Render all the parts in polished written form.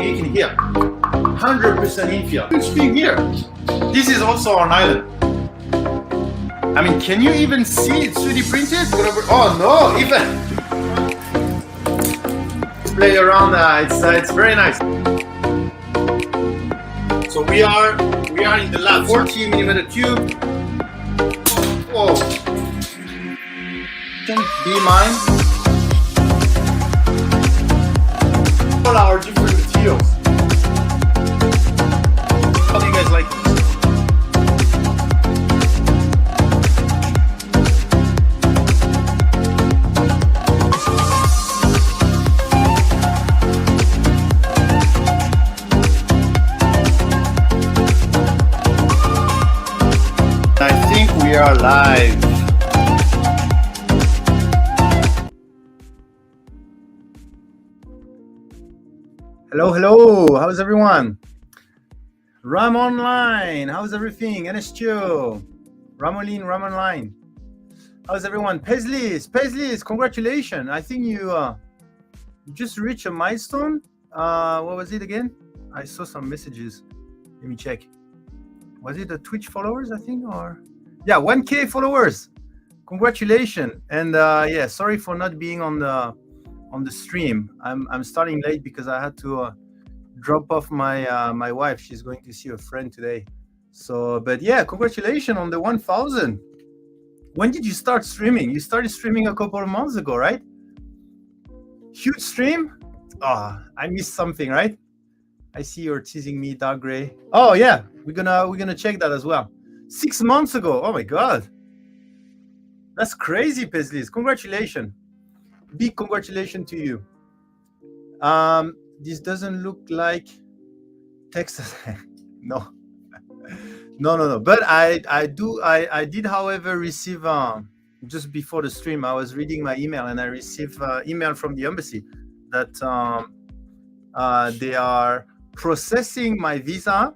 see, you can hear 100% infield. Huge thing here. This is also on island. I mean, can you even see it 3D printed? Oh no, even play around. It's very nice. So we are in the lab. 40mm cube. Whoa. Be mine. All our different materials. How do you guys like this? I think we are live. Hello, how's everyone? Ram Online, how's everything? NSTO, Ramolin, Ram Online. How's everyone? Paisley's, congratulations. I think you just reached a milestone. What was it again? I saw some messages. Let me check. Was it the Twitch followers, I think, or? Yeah, 1K followers. Congratulations. And yeah, sorry for not being on the stream. I'm starting late because I had to drop off my wife. She's going to see a friend today. So, but yeah, congratulations on the 1,000. When did you start streaming? You started streaming a couple of months ago, right? Huge stream? Oh, I missed something, right? I see you're teasing me, dark gray. Oh yeah, we're gonna check that as well. 6 months ago. Oh my God, that's crazy, Paisley. Congratulations. Big congratulations to you. This doesn't look like Texas. No. But I did, however, receive just before the stream. I was reading my email and I received email from the embassy that they are processing my visa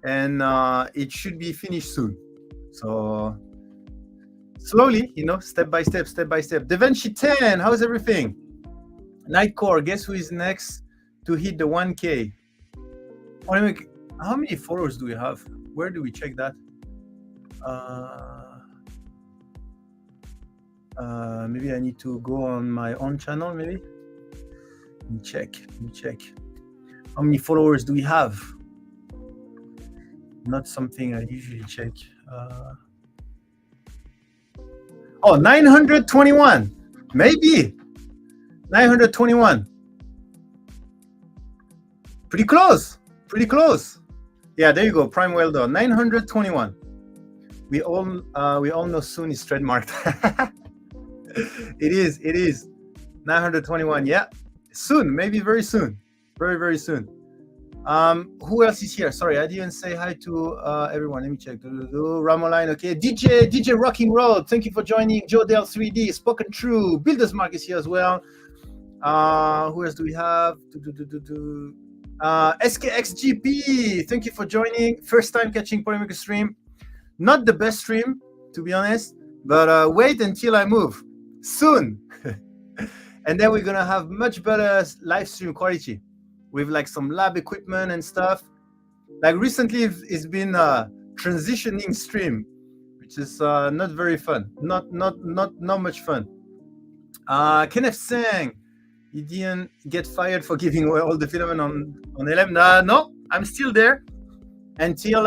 and it should be finished soon. So slowly, step by step. Devanshi 10, how's everything? Nightcore, guess who is next to hit the 1K? How many followers do we have? Where do we check that? Maybe I need to go on my own channel, maybe? Let me check. How many followers do we have? Not something I usually check. 921, maybe 921. Pretty close. Yeah, there you go. Prime well done. 921. We all know soon is trademarked. It is 921. Yeah, soon, maybe very soon, very soon. Who else is here? Sorry, I didn't say hi to everyone. Let me check. Ramoline, okay. DJ Rocking Road, thank you for joining. Jodel 3D, Spoken True, Builders Mark is here as well. Who else do we have? SKXGP, thank you for joining. First time catching Polemic stream. Not the best stream, to be honest, but wait until I move soon. And then we're gonna have much better live stream quality with like some lab equipment and stuff. Like recently it's been a transitioning stream, which is not very fun. Not much fun. Kenneth Sang, you didn't get fired for giving away all the filament on LM. No, I'm still there until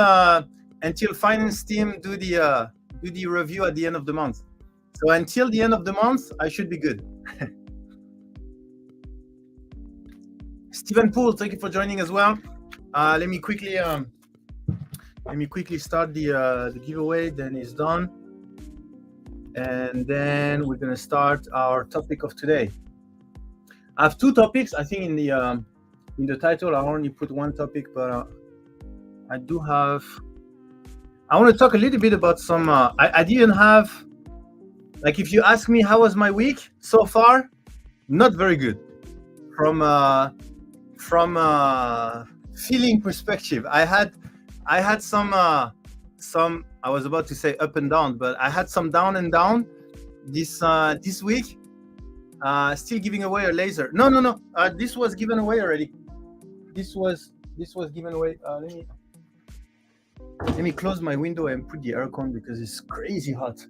finance team do the review at the end of the month. So until the end of the month, I should be good. Stephen Poole, thank you for joining as well. Let me quickly start the giveaway. Then it's done, and then we're gonna start our topic of today. I have two topics. I think in the title I only put one topic, but I do have. I want to talk a little bit about some. I didn't have. Like, if you ask me how was my week so far, not very good. From feeling perspective, I had some. I was about to say up and down, but I had some down and down this week. Still giving away a laser. No. This was given away already. this was given away. Let me close my window and put the aircon because it's crazy hot.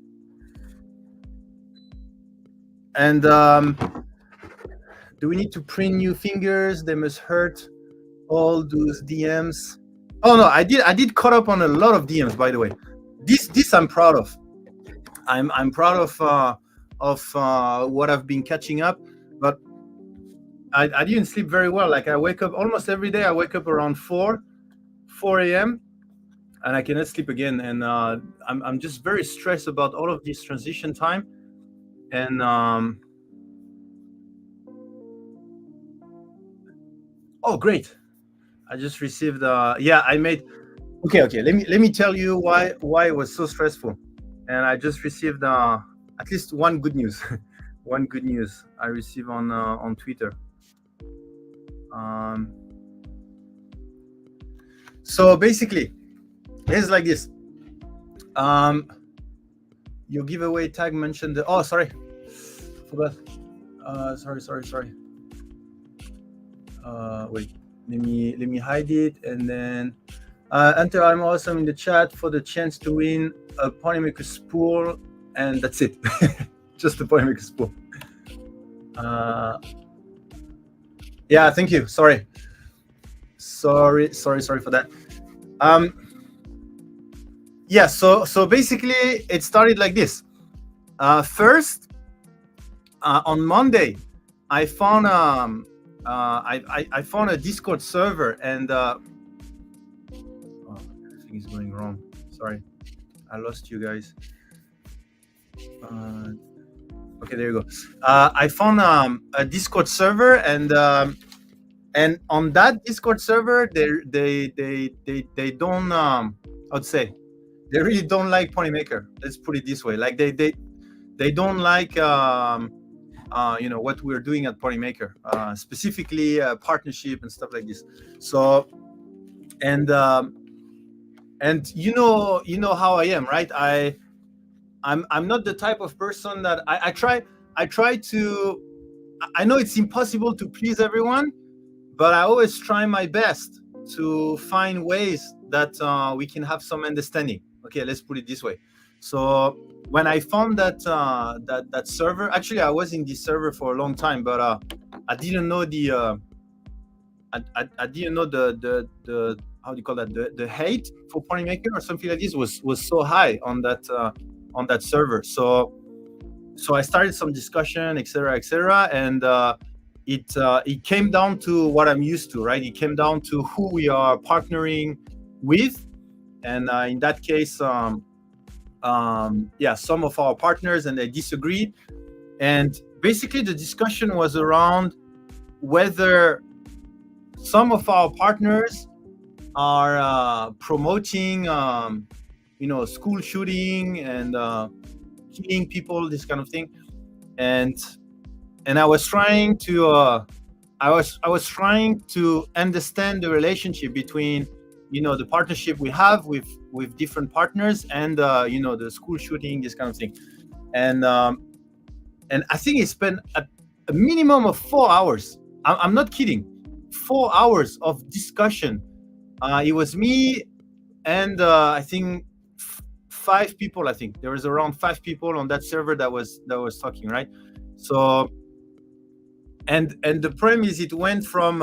And do we need to print new fingers? They must hurt all those DMs. Oh no, I did caught up on a lot of DMs, by the way. This I'm proud of. I'm proud of what I've been catching up, but I didn't sleep very well. Like I wake up almost every day. I wake up around 4 a.m. and I cannot sleep again. And I'm just very stressed about all of this transition time. And oh great, I just received. I made. Okay. Let me tell you why it was so stressful. And I just received at least one good news. One good news I received on Twitter. So basically, it's like this. Your giveaway tag mentioned the. Oh, sorry, forgot. Sorry. Wait. Let me hide it and then. Enter I'm awesome in the chat for the chance to win a Ponymaker spool, and that's it. Just a Ponymaker spool. Yeah, thank you. Sorry for that. Yeah, so basically it started like this. First, on Monday, I found I found a Discord server, and everything is going wrong. Sorry, I lost you guys. Okay, there you go. I found a Discord server, and on that Discord server, they don't. I would say they really don't like Ponymaker. Let's put it this way. Like they don't like what we're doing at Ponymaker, specifically partnership and stuff like this. So and you know how I am, right? I'm not the type of person that I try to. I know it's impossible to please everyone, but I always try my best to find ways that we can have some understanding. Okay, let's put it this way. So when I found that that server, actually I was in this server for a long time, but I didn't know the I didn't know the how do you call that, the hate for Ponymaker or something like this was so high on that server. So I started some discussion, etc., and it came down to what I'm used to, right? It came down to who we are partnering with, and in that case, some of our partners, and they disagreed, and basically the discussion was around whether some of our partners are promoting school shooting and killing people, this kind of thing, and I was trying to I was trying to understand the relationship between the partnership we have with different partners and the school shooting, this kind of thing, and I think it spent a minimum of 4 hours. I'm not kidding, 4 hours of discussion. It was me and I think 5 people. I think there was around 5 people on that server that was talking, right? So and the problem is, it went from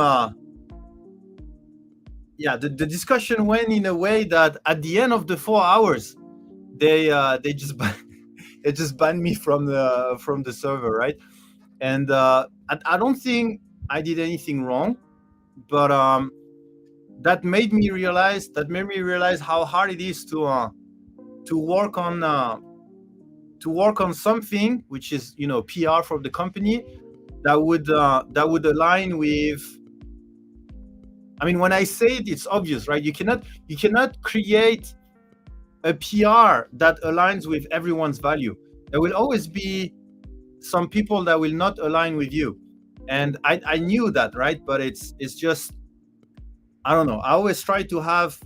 the discussion went in a way that at the end of the 4 hours, they just it just banned me from the server, right? And I don't think I did anything wrong, but that made me realize how hard it is to work on something which is PR for the company that would align with. I mean, when I say it, it's obvious, right? You cannot create a PR that aligns with everyone's value. There will always be some people that will not align with you, and I knew that, right? But it's just, I don't know. I always try to have.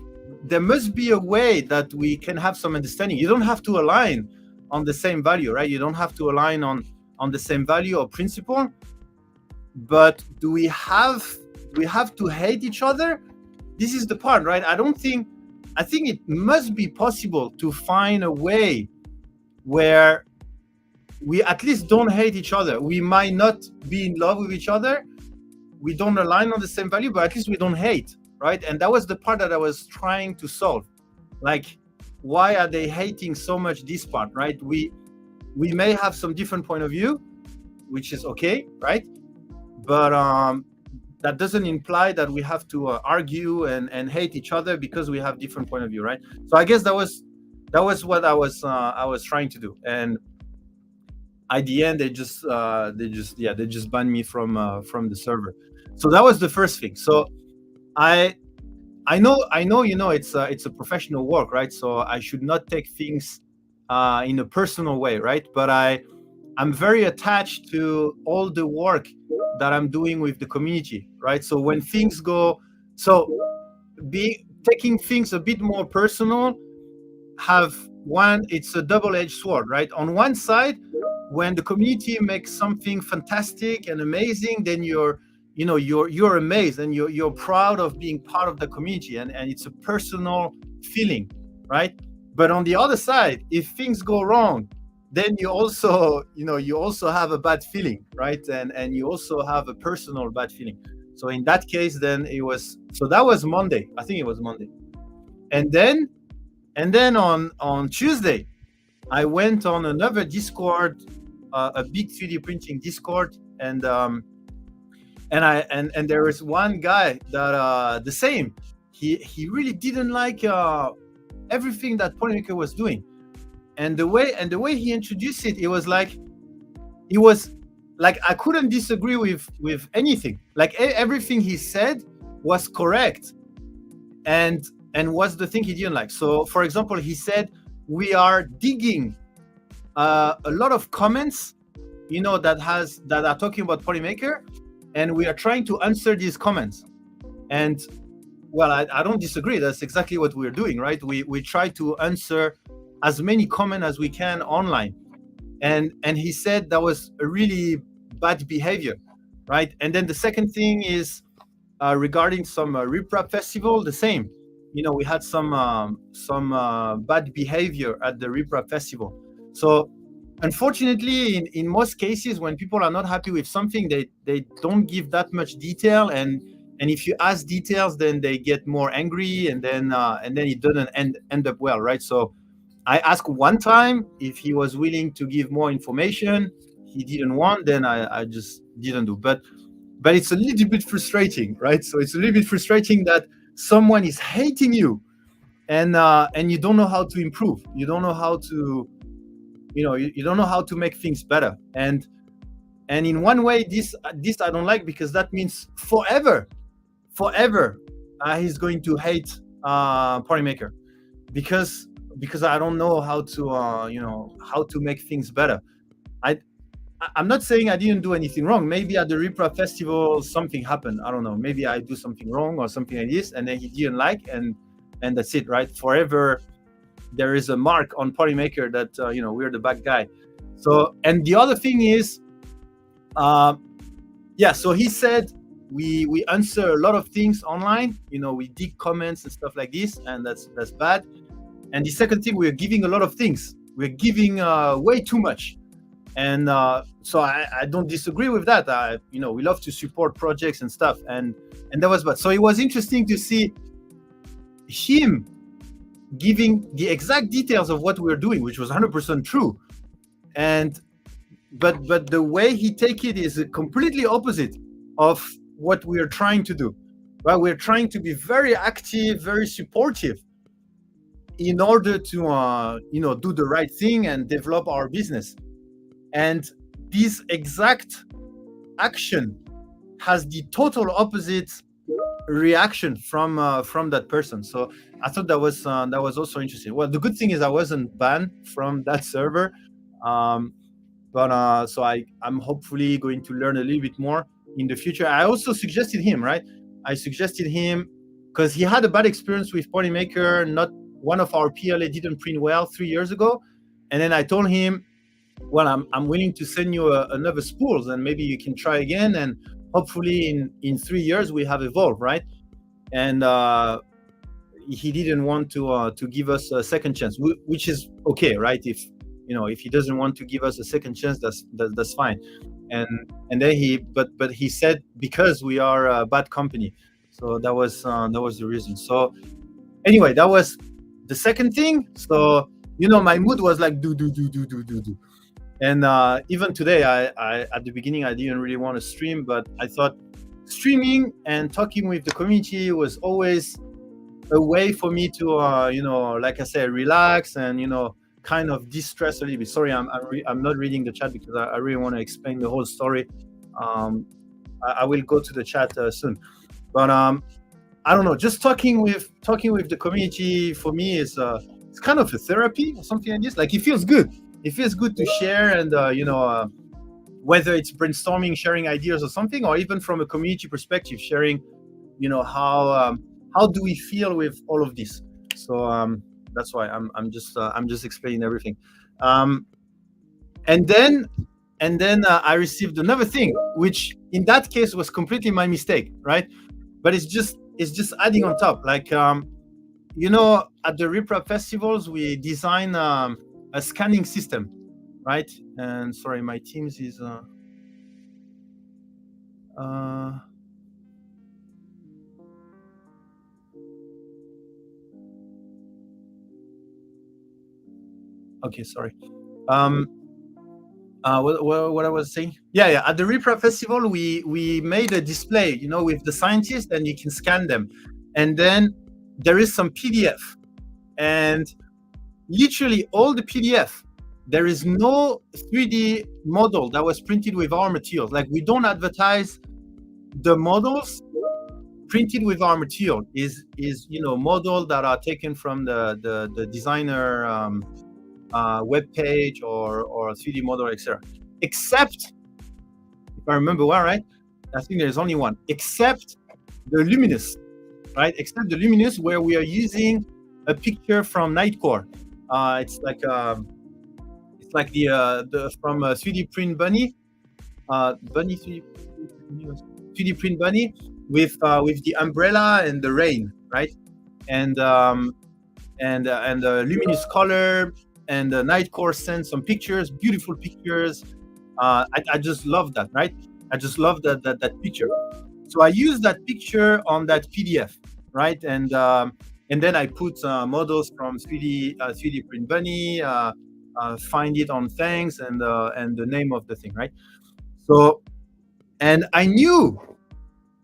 There must be a way that we can have some understanding. You don't have to align on the same value, right? You don't have to align on the same value or principle. But do we have we have to hate each other. This is the part, right? I think it must be possible to find a way where we at least don't hate each other. We might not be in love with each other, we don't align on the same value, but at least we don't hate, right? And that was the part that I was trying to solve. Like, why are they hating so much this part, right? We may have some different point of view, which is okay, right? But that doesn't imply that we have to argue and hate each other because we have different point of view, right? So I guess that was what I was trying to do. And at the end, they just banned me from the server. So that was the first thing. So I know, it's a professional work, right? So I should not take things in a personal way, right? But I'm very attached to all the work that I'm doing with the community, right? So when things go, taking things a bit more personal, it's a double-edged sword, right? On one side, when the community makes something fantastic and amazing, then you're amazed and you're proud of being part of the community, and it's a personal feeling, right? But on the other side, if things go wrong, then you also have a bad feeling, right? And you also have a personal bad feeling. So in that case, then that was Monday. I think it was Monday. And then on Tuesday, I went on another Discord, a big 3D printing Discord, and there was one guy that the same. He really didn't like everything that Polymaker was doing, and the way he introduced it, it was like I couldn't disagree with anything. Like everything he said was correct, and was the thing he didn't like. So, for example, he said we are digging a lot of comments, that are talking about Polymaker, and we are trying to answer these comments. And well, I don't disagree. That's exactly what we're doing, right? We try to answer as many comments as we can online. And he said that was a really bad behavior, right? And then the second thing is regarding some RMRRF festival, the same. We had some bad behavior at the RMRRF festival. So unfortunately, in most cases, when people are not happy with something, they don't give that much detail, and if you ask details, then they get more angry, and then it doesn't end up well, right? So I asked one time if he was willing to give more information. He didn't want, then I just didn't do. But it's a little bit frustrating, right? So it's a little bit frustrating that someone is hating you, and you don't know how to improve. You don't know how to, you don't know how to make things better. And in one way, this I don't like, because that means forever he's going to hate Polymaker, because I don't know how to how to make things better. I'm not saying I didn't do anything wrong. Maybe at the RMRRF festival something happened. I don't know. Maybe I do something wrong or something like this, and then he didn't like, and that's it, right? Forever there is a mark on Polymaker that we're the bad guy. So, and the other thing is, so he said we answer a lot of things online. We dig comments and stuff like this, and that's bad. And the second thing, we're giving a lot of things. We're giving way too much. And so I don't disagree with that. We love to support projects and stuff, and that was bad. So it was interesting to see him giving the exact details of what we're doing, which was 100% true. And but the way he take it is completely opposite of what we are trying to do. Right? We're trying to be very active, very supportive, in order to do the right thing and develop our business. And this exact action has the total opposite reaction from that person. So I thought that was also interesting. Well, the good thing is I wasn't banned from that server, but so I'm hopefully going to learn a little bit more in the future. I also suggested him, right? I suggested him because he had a bad experience with Polymaker. Not one of our PLA didn't print well 3 years ago, and then I told him, well, I'm willing to send you another spools, and maybe you can try again, and hopefully in 3 years we have evolved, right? And he didn't want to give us a second chance, which is okay, right? If he doesn't want to give us a second chance, that's fine. And then but he said because we are a bad company, so that was the reason. So anyway, that was the second thing. So my mood was like do. And even today, I at the beginning I didn't really want to stream, but I thought streaming and talking with the community was always a way for me to like I said, relax and kind of distress a little bit. Sorry, I'm not reading the chat because I really want to explain the whole story. I will go to the chat soon, but I don't know, just talking with the community for me is it's kind of a therapy or something like this. Like it feels good to share, and whether it's brainstorming, sharing ideas or something, or even from a community perspective, sharing how do we feel with all of this. So that's why I'm just explaining everything. And then I received another thing, which in that case was completely my mistake, right? But it's just adding on top. Like at the RMRRF festivals we design a scanning system, right? And sorry, my Teams is okay, sorry. What I was saying? Yeah. At the RMRRF festival, we made a display, with the scientists, and you can scan them, and then there is some PDF, and literally all the PDF, there is no 3D model that was printed with our materials. Like we don't advertise the models printed with our material. Is model that are taken from the designer web page or 3D model, etc. Except, if I remember well, right? I think there's only one, except the Luminous, right? Except the Luminous, where we are using a picture from Nightcore. It's like the from 3D print bunny, 3D print bunny with the umbrella and the rain, right? And luminous color. And Nightcore sent some pictures, beautiful pictures. I just love that, right? I just love that picture. So I use that picture on that PDF, right? And then I put models from 3D print bunny, find it on Thanks, and the name of the thing, right? So, and I knew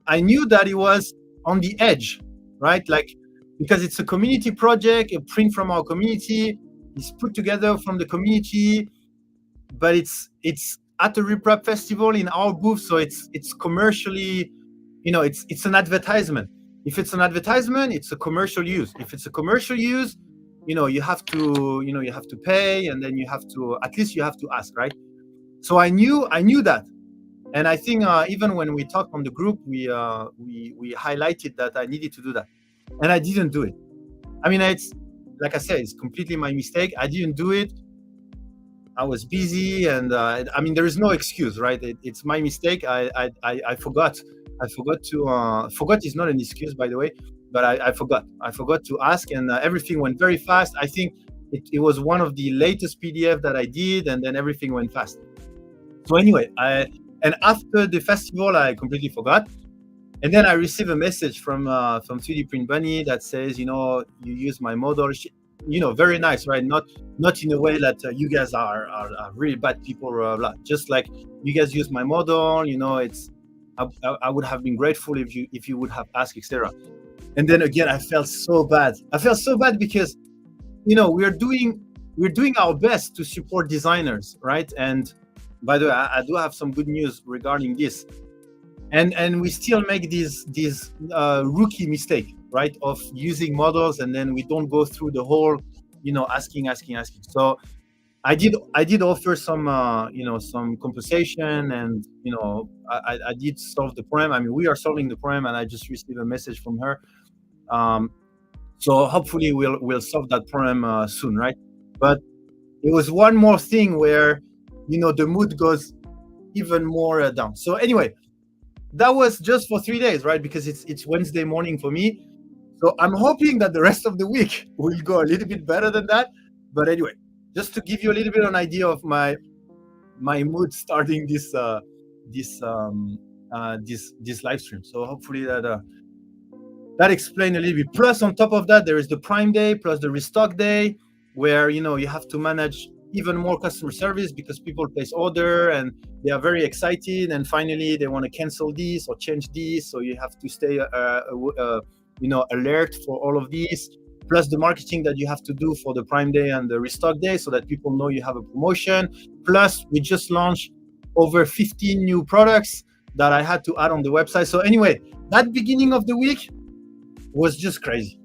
that it was on the edge, right? Like, because it's a community project, a print from our community. It's put together from the community, but it's at the RMRRF festival in our booth, so it's commercially, it's an advertisement. If it's an advertisement, it's a commercial use. If it's a commercial use, you have to pay, and then you have to ask, right? So I knew that, and I think even when we talked on the group, we highlighted that I needed to do that, and I didn't do it. I mean, it's, like I said, it's completely my mistake. I didn't do it. I was busy, and I mean, there is no excuse, right? It's my mistake. I forgot. Forgot is not an excuse, by the way, but I forgot. I forgot to ask, and everything went very fast. I think it was one of the latest PDF that I did, and then everything went fast. So anyway, and after the festival, I completely forgot. And then I received a message from 3D Print Bunny that says, you use my model, very nice, right? Not in a way that you guys are really bad people, blah, blah. Just like you guys use my model, it's I would have been grateful if you would have asked, etc. And then again, I felt so bad. Because we're doing our best to support designers, right? And by the way, I do have some good news regarding this. And we still make this rookie mistake, right, of using models, and then we don't go through the whole, asking. So I did offer some some compensation, and I did solve the problem. I mean, we are solving the problem, and I just received a message from her. So hopefully we'll solve that problem soon, right? But it was one more thing where the mood goes even more down. So anyway, that was just for 3 days, right? Because it's Wednesday morning for me. So I'm hoping that the rest of the week will go a little bit better than that. But anyway, just to give you a little bit of an idea of my mood starting this live stream. So hopefully that explains a little bit. Plus, on top of that, there is the Prime Day plus the Restock Day, where you have to manage even more customer service because people place order and they are very excited, and finally they want to cancel this or change this. So you have to stay alert for all of these. Plus the marketing that you have to do for the Prime Day and the Restock Day so that people know you have a promotion. Plus, we just launched over 15 new products that I had to add on the website. So anyway, that beginning of the week was just crazy.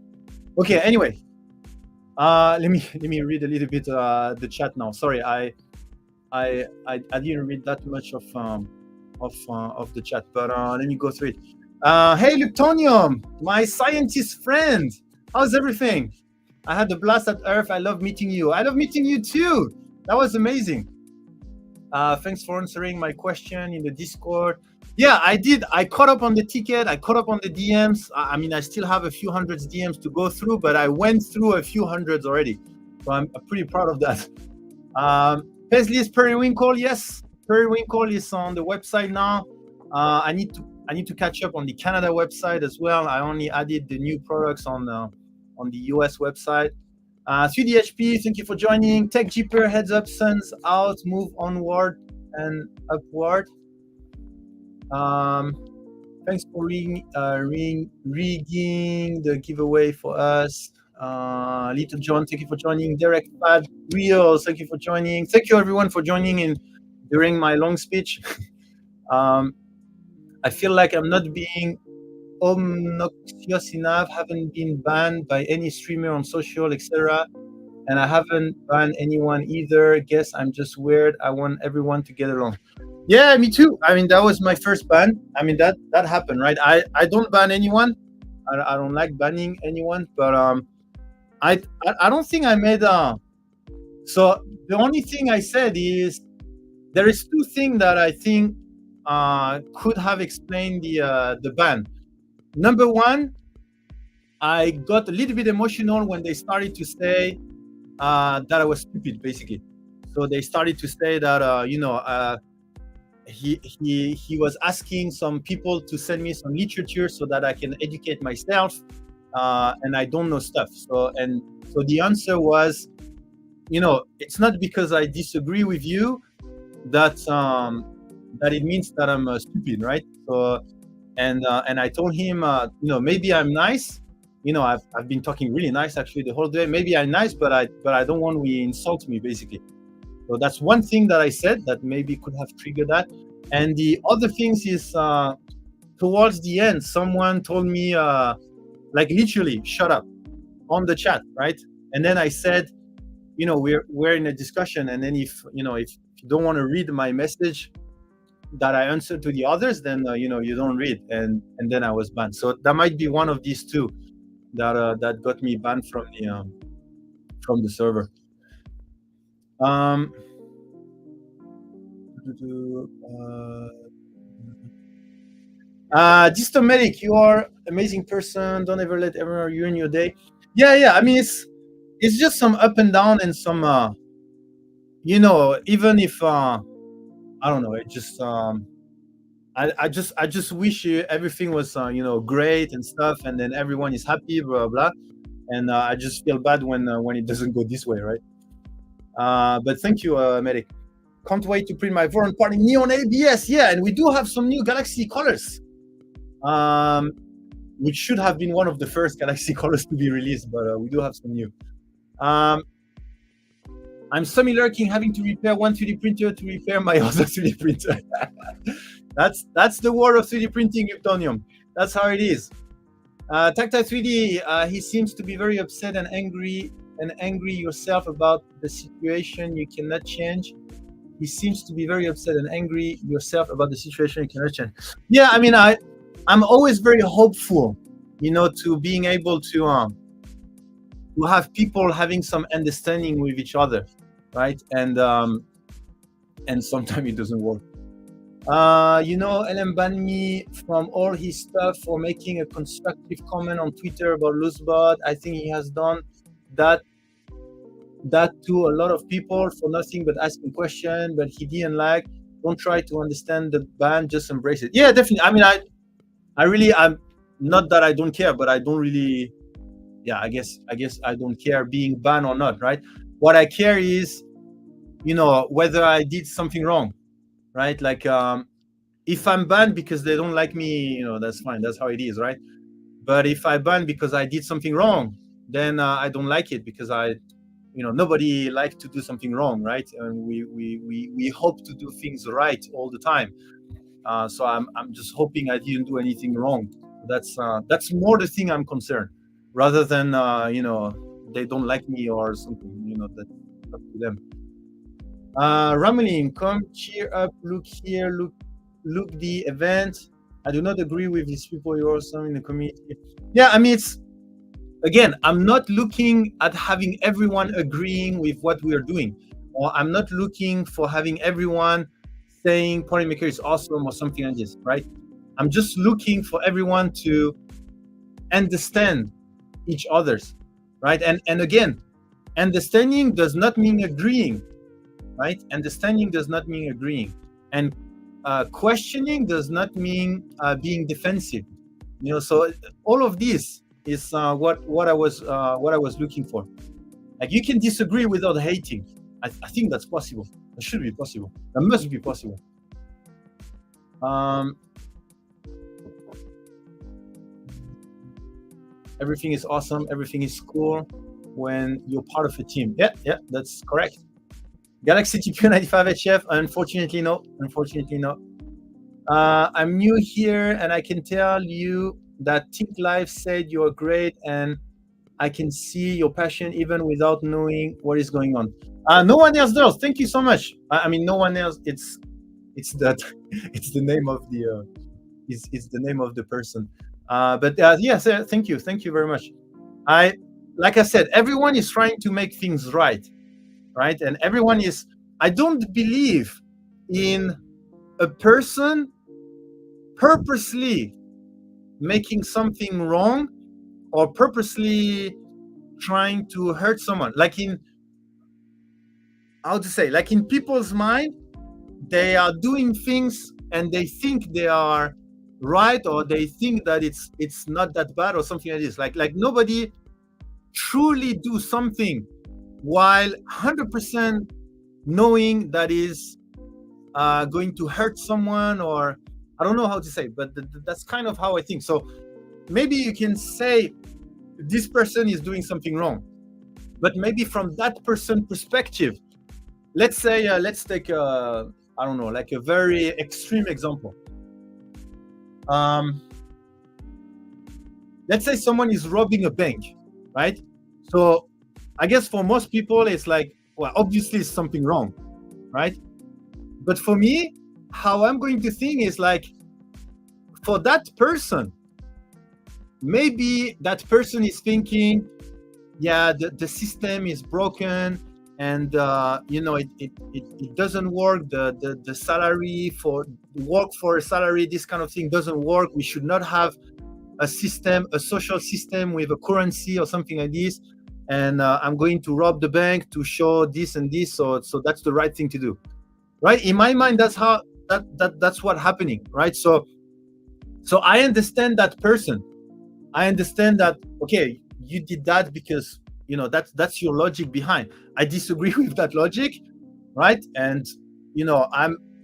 Okay, anyway, let me read a little bit the chat now. Sorry, I didn't read that much of the chat, but let me go through it. Hey, Lutonium, my scientist friend. How's everything? I had a blast at Earth. I love meeting you. I love meeting you too. That was amazing. Thanks for answering my question in the Discord. Yeah, I did. I caught up on the ticket. I caught up on the DMs. I mean, I still have a few hundreds DMs to go through, but I went through a few hundreds already. So I'm pretty proud of that. Paisley's Periwinkle. Yes, Periwinkle is on the website now. I need to catch up on the Canada website as well. I only added the new products on the US website. 3DHP, thank you for joining. Tech Jeeper, heads up, sun's out, move onward and upward. Thanks for rigging the giveaway for us. Little John, thank you for joining. Derek Fad Reels, thank you for joining. Thank you everyone for joining during my long speech. I feel like I'm not being obnoxious enough, haven't been banned by any streamer on social, etc. And I haven't banned anyone either. Guess I'm just weird. I want everyone to get along. Yeah, me too. I mean, that was my first ban. I mean, that happened, right? I don't ban anyone. I don't like banning anyone, but I don't think I made so the only thing I said is there is two things that I think could have explained the ban. Number one, I got a little bit emotional when they started to say that I was stupid, basically. So they started to say that he was asking some people to send me some literature so that I can educate myself, and I don't know stuff. So the answer was, it's not because I disagree with you that it means that I'm stupid, right? So and I told him, maybe I'm nice. I've been talking really nice actually the whole day. Maybe I'm nice, but I don't want you to insult me, basically. So that's one thing that I said that maybe could have triggered that. And the other things is towards the end, someone told me like literally shut up on the chat, right? And then I said, we're in a discussion, and then if you don't want to read my message that I answered to the others, then you don't read, and then I was banned. So that might be one of these two that got me banned from the server. Distomedic, you are amazing person. Don't ever let everyone ruin your day. Yeah. I mean, it's just some up and down and some even if I don't know, it just I just wish everything was great and stuff, and then everyone is happy, blah blah, and I just feel bad when it doesn't go this way, right? But thank you, Medic. Can't wait to print my Voron party neon ABS. Yeah, and we do have some new Galaxy colors, which should have been one of the first Galaxy colors to be released, but we do have some new. I'm semi-lurking, having to repair one 3D printer to repair my other 3D printer. That's the war of 3D printing, Uptonium. That's how it is. Tactile 3D, he seems to be very upset and angry yourself about the situation you cannot change. He seems to be very upset and angry yourself about the situation you cannot change. Yeah, I mean, I'm always very hopeful, to being able to have people having some understanding with each other, right? And sometimes it doesn't work. Ellen banned me from all his stuff for making a constructive comment on Twitter about Loosebot. I think he has done that to a lot of people for nothing but asking questions, but he didn't like. Don't try to understand the ban, just embrace it. Yeah, definitely. I mean, I'm not that I don't care, but I don't really. Yeah, I guess I don't care being banned or not, right? What I care is, whether I did something wrong, right? Like, if I'm banned because they don't like me, that's fine. That's how it is, right? But if I ban because I did something wrong, then I don't like it, because nobody likes to do something wrong, right? And we hope to do things right all the time. So I'm just hoping I didn't do anything wrong. That's more the thing I'm concerned, rather than they don't like me or something. That's up to them. Ramelin, come cheer up. Look here. Look the event. I do not agree with these people. You're also in the community. Yeah, I mean, it's, again, I'm not looking at having everyone agreeing with what we are doing, or I'm not looking for having everyone saying Polymaker is awesome or something like this, right? I'm just looking for everyone to understand each other's, right? And again, understanding does not mean agreeing, right? Understanding does not mean agreeing, and questioning does not mean being defensive. So all of this is what I was looking for. Like, you can disagree without hating. I think that's possible. That should be possible. That must be possible. Everything is awesome. Everything is cool when you're part of a team. Yeah, that's correct. Galaxy TPU 95 HF. Unfortunately, no. I'm new here, and I can tell you that Think Live said you're great, and I can see your passion even without knowing what is going on. No one else does. Thank you so much. I mean, no one else. It's the name of the it's the name of the person. But yes, thank you very much. Like I said, everyone is trying to make things right, and everyone is. I don't believe in a person purposely making something wrong or purposely trying to hurt someone. Like, in people's mind, they are doing things and they think they are right, or they think that it's not that bad or something like this. Like nobody truly do something while 100% knowing that is going to hurt someone, or I don't know how to say, but that's kind of how I think. So maybe you can say this person is doing something wrong, but maybe from that person's perspective, let's say, let's take I don't know, like a very extreme example. Let's say someone is robbing a bank, right? So I guess for most people, it's like, well, obviously it's something wrong, right? But for me, how I'm going to think is like, for that person, maybe that person is thinking, yeah, the system is broken, and it doesn't work. The salary for work for a salary, this kind of thing doesn't work. We should not have a system, a social system with a currency or something like this. And I'm going to rob the bank to show this and this. So that's the right thing to do, right? In my mind, that's how that's what's happening, right? So I understand that person. I understand that, okay, you did that because that's your logic behind. I disagree with that logic, right? And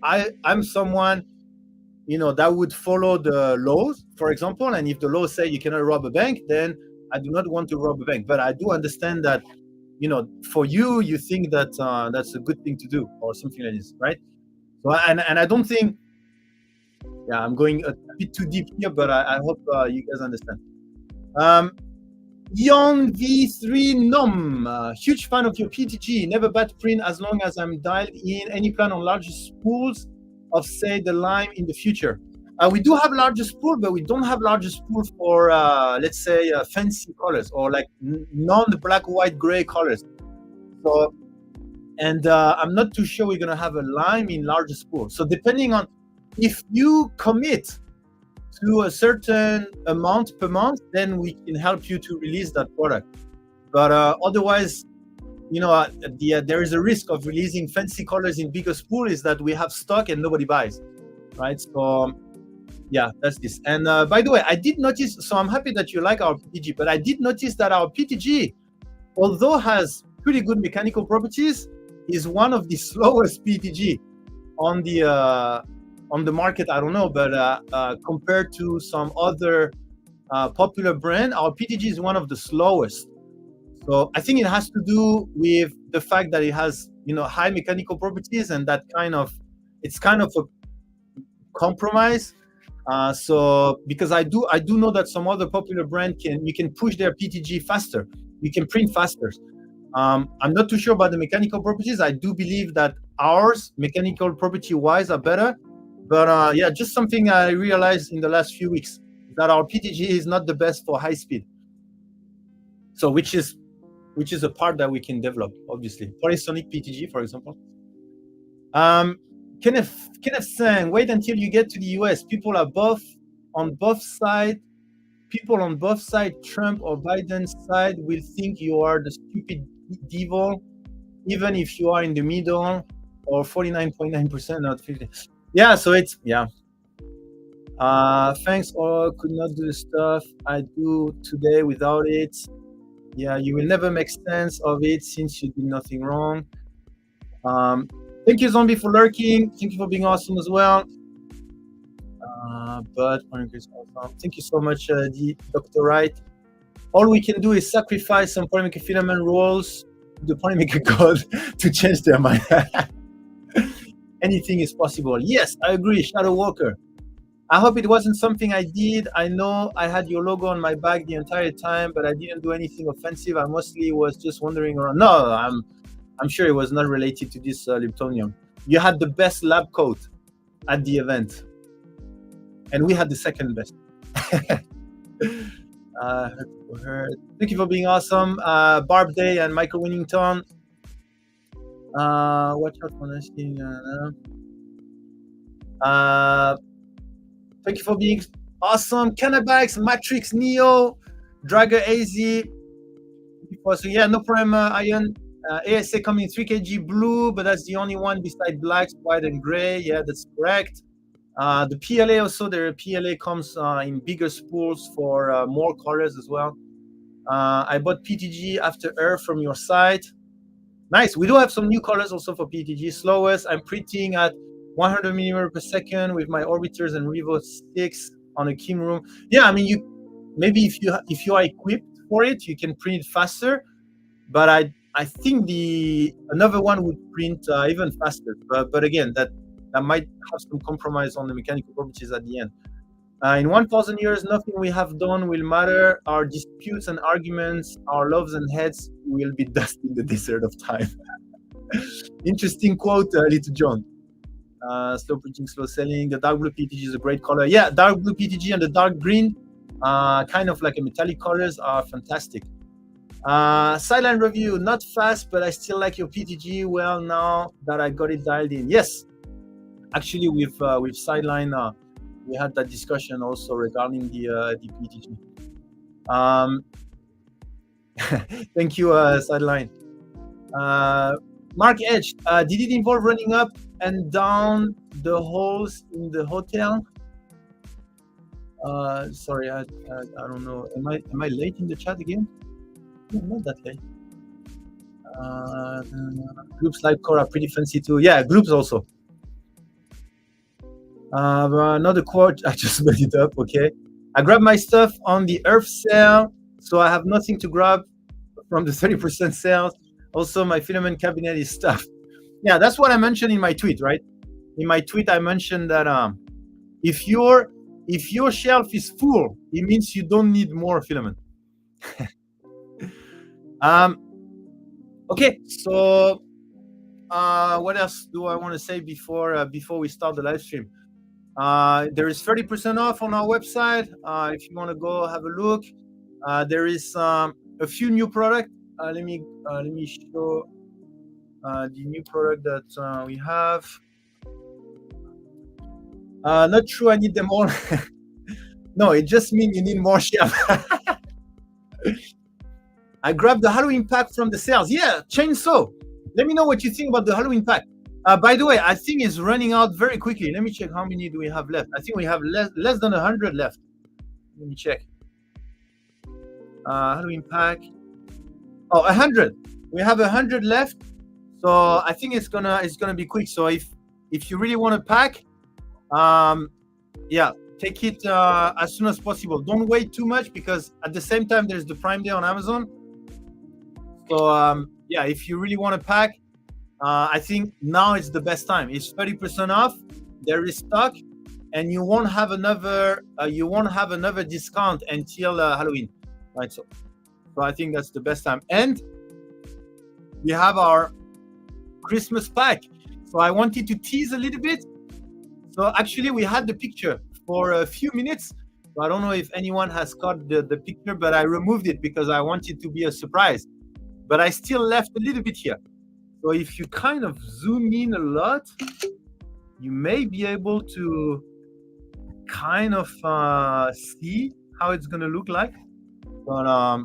I'm someone that would follow the laws, for example. And if the laws say you cannot rob a bank, then I do not want to rob a bank. But I do understand that for you think that that's a good thing to do or something like this, right? So and I don't think, yeah, I'm going a bit too deep here, but I hope you guys understand. Yon V3 Nom, huge fan of your PTG. Never bad print as long as I'm dialed in. Any plan on larger spools of, say, the lime in the future? We do have larger spool, but we don't have larger spool for, let's say, fancy colors or like non-black, white, gray colors. So, and I'm not too sure we're gonna have a lime in larger spool. So depending on, if you commit to a certain amount per month, then we can help you to release that product. But otherwise, there is a risk of releasing fancy colors in bigger spool is that we have stock and nobody buys, right? So yeah, that's this. And by the way, I did notice, so I'm happy that you like our PTG, but I did notice that our PTG, although has pretty good mechanical properties, is one of the slowest PTG on the market. I don't know, but compared to some other popular brand, our PTG is one of the slowest. So I think it has to do with the fact that it has, high mechanical properties, and that it's kind of a compromise. So because I do know that some other popular brand you can push their PTG faster, you can print faster. I'm not too sure about the mechanical properties. I do believe that ours, mechanical property wise, are better. But yeah, just something I realized in the last few weeks, that our PTG is not the best for high speed. So which is a part that we can develop, obviously. Polysonic PTG, for example. Kenneth saying, wait until you get to the US. People on both sides, Trump or Biden's side, will think you are the stupid devil, even if you are in the middle, or 49.9%, not 50. Yeah, so it's, yeah. Thanks, or could not do the stuff I do today without it. Yeah, you will never make sense of it since you did nothing wrong. Thank you, Zombie, for lurking. Thank you for being awesome as well. But thank you so much, Dr. Wright. All we can do is sacrifice some polymaker filament rolls to the polymaker god to change their mind. Anything is possible. Yes, I agree, Shadow Walker. I hope it wasn't something I did. I know I had your logo on my bag the entire time, but I didn't do anything offensive. I mostly was just wandering around. No, I'm sure it was not related to this Liptonium. You had the best lab coat at the event, and we had the second best. Thank you for being awesome, Barb Day and Michael Winnington. Watch out for this thing. Thank you for being awesome, Canabax, Matrix, Neo, Dragger AZ. So yeah, no problem, Iron. ASA coming 3 kg blue, but that's the only one beside blacks, white, and gray. Yeah, that's correct. The PLA also, the PLA comes in bigger spools for more colors as well. I bought PTG after Earth from your site. Nice. We do have some new colors also for PTG. Slowest, I'm printing at 100 millimeter per second with my orbiters and Revo 6 on a Kim room. Yeah, I mean, maybe if you are equipped for it, you can print faster. But I think another one would print even faster. But again, that might have some compromise on the mechanical properties at the end. In 1,000 years, nothing we have done will matter. Our disputes and arguments, our loves and hates will be dust in the desert of time. Interesting quote, Little John. Slow printing, slow selling. The dark blue PTG is a great color. Yeah, dark blue PTG and the dark green, kind of like a metallic colors, are fantastic. Sideline review, not fast, but I still like your PTG. Well, now that I got it dialed in. Yes, actually with Sideline, we had that discussion also regarding the PTG. Thank you, Sideline. Mark Edge, did it involve running up and down the halls in the hotel? Sorry, I don't know. Am I late in the chat again? No, not that late. Groups like Core are pretty fancy too. Yeah, groups also. Another quote, I just made it up, okay. I grabbed my stuff on the Earth sale, so I have nothing to grab from the 30% sales. Also, my filament cabinet is stuffed. Yeah, that's what I mentioned in my tweet, right? In my tweet, I mentioned that if your shelf is full, it means you don't need more filament. Okay, so what else do I want to say before we start the live stream? There is 30% off on our website. If you want to go have a look, there is a few new products. Let me show the new product that we have. Not true, I need them all. No, it just means you need more shelf. I grabbed the Halloween pack from the sales. Yeah, chainsaw. Let me know what you think about the Halloween pack. By the way, I think it's running out very quickly. Let me check how many do we have left. I think we have less than 100 left. Let me check. Halloween pack. Oh, 100. We have 100 left. So I think it's gonna be quick. So if you really want to pack, yeah, take it as soon as possible. Don't wait too much because at the same time there's the Prime Day on Amazon. So yeah, if you really want to pack, I think now is the best time. It's 30% off. There is stock, and you won't have another discount until Halloween, right? So I think that's the best time. And we have our Christmas pack. So I wanted to tease a little bit. So actually, we had the picture for a few minutes. So I don't know if anyone has caught the picture, but I removed it because I wanted to be a surprise. But I still left a little bit here. So if you kind of zoom in a lot, you may be able to kind of see how it's going to look like. But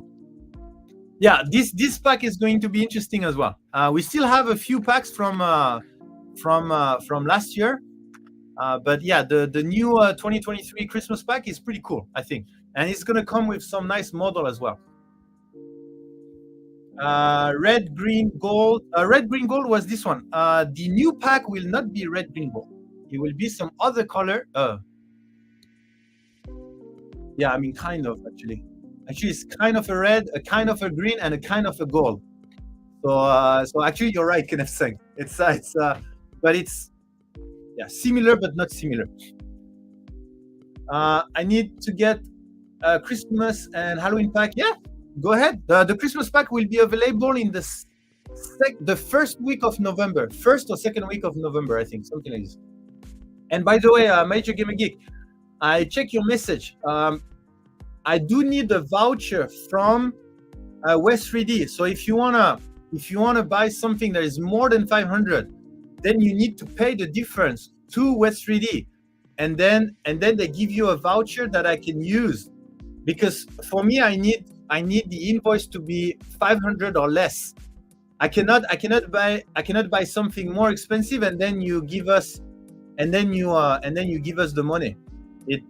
yeah, this pack is going to be interesting as well. We still have a few packs from last year. But yeah, the new 2023 Christmas pack is pretty cool, I think. And it's going to come with some nice model as well. Red, green, gold. Red, green, gold was this one. The new pack will not be red, green, gold. It will be some other color. Yeah, I mean, kind of actually. Actually, it's kind of a red, a kind of a green, and a kind of a gold. So actually, you're right, Kenneth saying but it's similar but not similar. I need to get Christmas and Halloween pack. Yeah, go ahead. The Christmas pack will be available in the first week of November, first or second week of November, I think, something like this. And by the way, Major Gamer Geek, I check your message. I do need a voucher from West 3D. So if you wanna buy something that is more than 500, then you need to pay the difference to West 3D, and then they give you a voucher that I can use. Because for me, I need the invoice to be 500 or less. I cannot buy something more expensive and then you give us the money. It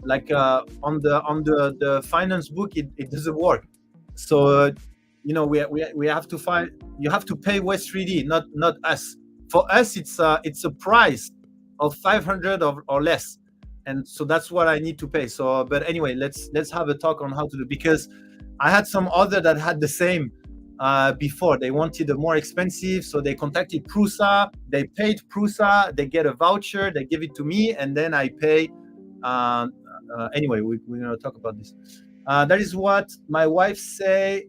like on the finance book it doesn't work. So we have to find, you have to pay West 3D, not us. For us it's a price of 500 or less, and so that's what I need to pay. So but anyway, let's have a talk on how to do, because I had some other that had the same before. They wanted a more expensive, so they contacted Prusa, they paid Prusa, they get a voucher, they give it to me, and then I pay. Anyway, we're going to talk about this. That is what my wife say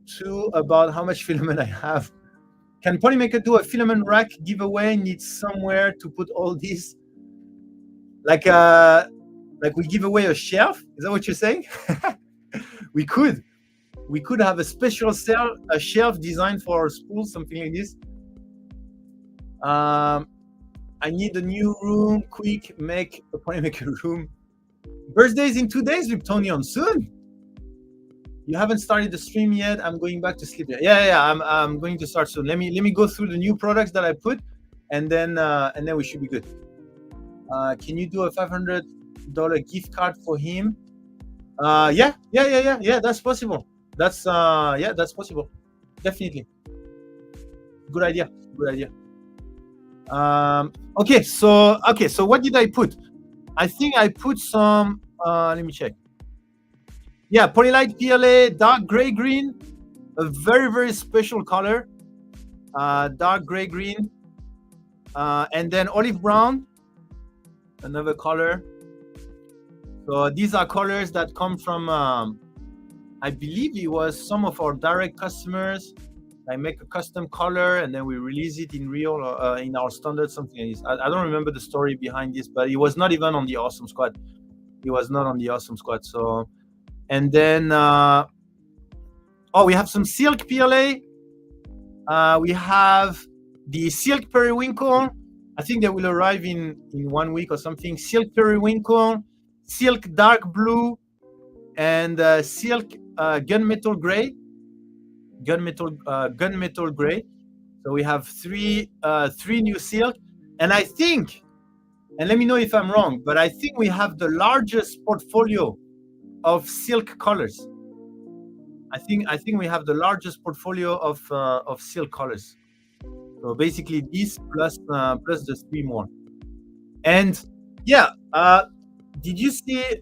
too about how much filament I have. Can Polymaker do a filament rack giveaway? Needs somewhere to put all these. Like we give away a shelf? Is that what you're saying? We could have a special shelf designed for our spool, something like this. I need a new room. Quick, make a Polymaker room. Birthday's in 2 days, Liptonion. Soon. You haven't started the stream yet. I'm going back to sleep. Yeah. I'm going to start soon. Let me go through the new products that I put, and then we should be good. Can you do a $500 gift card for him? Yeah. That's possible. That's possible. Definitely. Good idea. Okay. So what did I put? I think I put some. Let me check. Yeah, Polylite PLA, dark gray green, a very, very special color, dark gray green, and then olive brown, another color. So these are colors that come from, I believe it was some of our direct customers. I make a custom color and then we release it in real, in our standard, something like this. I don't remember the story behind this, but it was not even on the Awesome Squad. It was not on the Awesome Squad. So. And then, we have some silk PLA. We have the silk periwinkle. I think they will arrive in 1 week or something. Silk periwinkle, silk dark blue, and silk gunmetal gray. Gunmetal gray. So we have three new silk, and I think, and let me know if I'm wrong, but I think we have the largest portfolio of silk colors. I think we have the largest portfolio of silk colors. So basically this plus the 3 more. And yeah, did you see?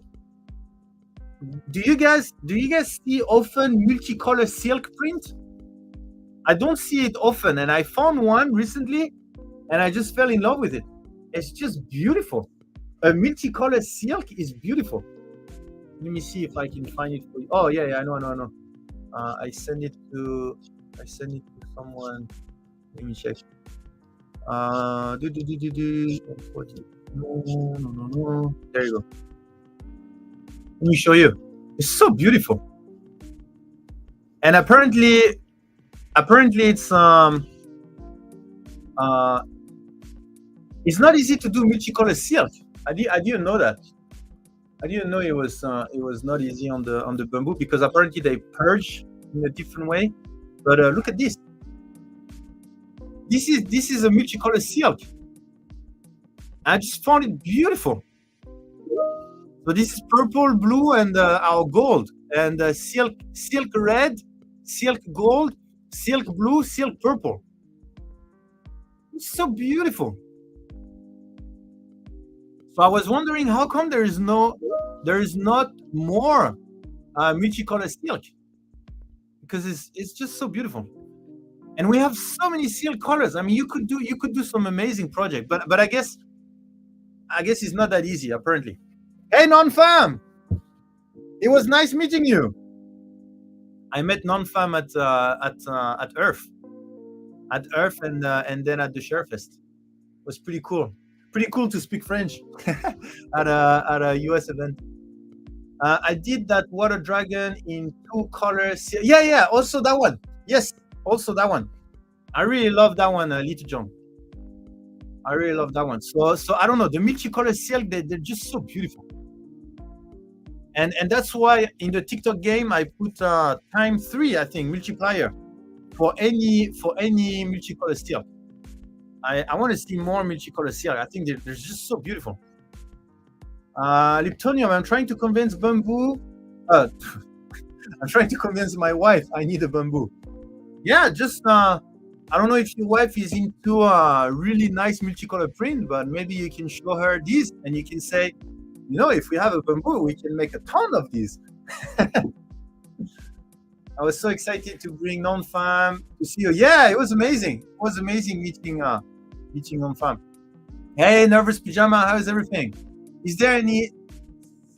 Do you guys see often multicolor silk print? I don't see it often, and I found one recently, and I just fell in love with it. It's just beautiful. A multicolor silk is beautiful. Let me see if I can find it for you. Oh yeah, I know. I send it to someone. Let me check. No. There you go. Let me show you. It's so beautiful. And apparently it's not easy to do multicolor silk. I didn't know that. I didn't know it was not easy on the bamboo, because apparently they purge in a different way. But look at this. This is a multicolor silk. I just found it beautiful. So this is purple, blue, and our gold, and silk red, silk gold, silk blue, silk purple. It's so beautiful. So I was wondering, how come there is not more multicolor silk? Because it's just so beautiful, and we have so many silk colors. I mean, you could do some amazing project, but I guess it's not that easy apparently. Hey, non-fam, it was nice meeting you. I met non-fam at Earth, and then at the Sharefest. It was pretty cool. Pretty cool to speak French at a US event. I did that water dragon in 2 colors. Yeah. Also that one. Yes, also that one. I really love that one, Little John. I really love that one. So I don't know, the multicolor silk, they're just so beautiful. And that's why in the TikTok game I put ×3, I think, multiplier for any multicolor silk. I want to see more multicolor silk. I think they're just so beautiful. Liptonium, I'm trying to convince bamboo. I'm trying to convince my wife I need a bamboo. Yeah, just I don't know if your wife is into a really nice multicolor print, but maybe you can show her this and you can say, if we have a bamboo, we can make a ton of these. I was so excited to bring non-fam to see you. Yeah, it was amazing. It was amazing meeting non-fam. Hey, Nervous Pajama, how's everything? Is there any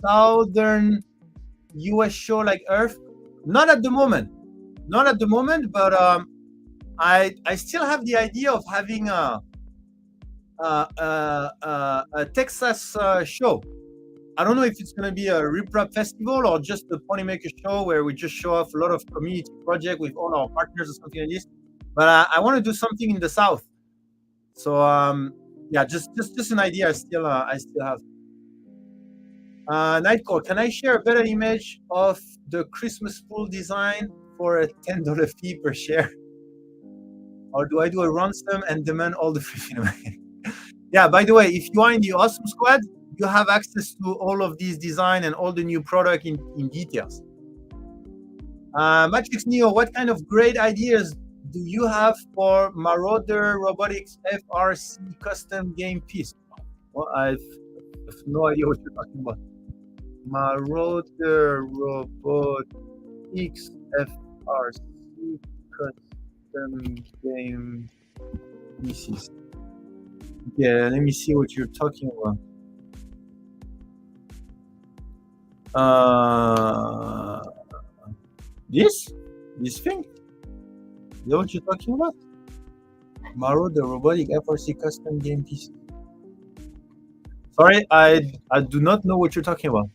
southern US show like Earth? Not at the moment, but I still have the idea of having a Texas show. I don't know if it's going to be a RMRRF festival or just a Ponymaker show where we just show off a lot of community project with all our partners or something like this. But I want to do something in the South. So yeah, just an idea I still have. Nightcore, can I share a better image of the Christmas pool design for a $10 fee per share? Or do I do a ransom and demand all the free film? Yeah, by the way, if you are in the Awesome Squad, you have access to all of these design and all the new product in details. Matrix Neo, what kind of great ideas do you have for Marauder Robotics FRC custom game piece? Well, I've no idea what you're talking about. Marauder Robotics FRC custom game pieces. Yeah, let me see what you're talking about. This thing? Is that what you're talking about? Marauder Robotic FRC custom game piece. Sorry, I do not know what you're talking about.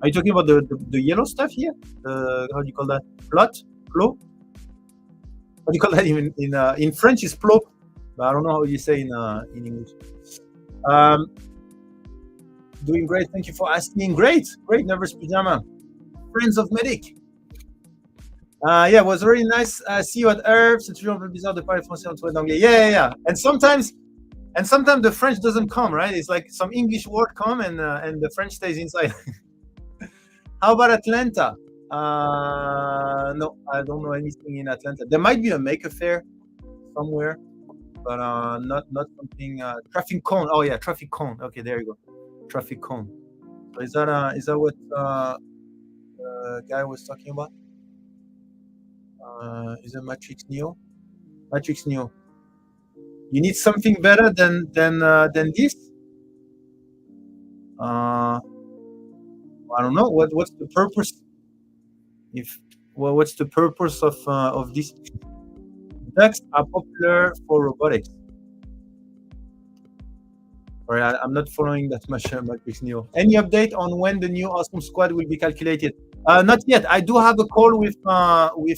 Are you talking about the yellow stuff here? How do you call that? Plot? Plot? What do you call that in French? Is plot? but I don't know how you say in English. Doing great. Thank you for asking. Great. Nervous Pajama. Friends of Medic. Yeah, it was very nice. See you at Herb. C'est toujours un peu bizarre de parler français en anglais. Yeah. And sometimes the French doesn't come, right? It's like some English word come and the French stays inside. How about Atlanta? No, I don't know anything in Atlanta. There might be a Maker Faire somewhere, but not something. Traffic cone. Oh yeah, traffic cone. Okay, there you go. Traffic cone. So is that what the guy was talking about? Is it Matrix Neo? Matrix Neo. You need something better than this? I don't know. What's the purpose? What's the purpose of this? Ducks are popular for robotics. All right, I'm not following that much Matrix Neo. Any update on when the new Awesome Squad will be calculated? Not yet. I do have a call with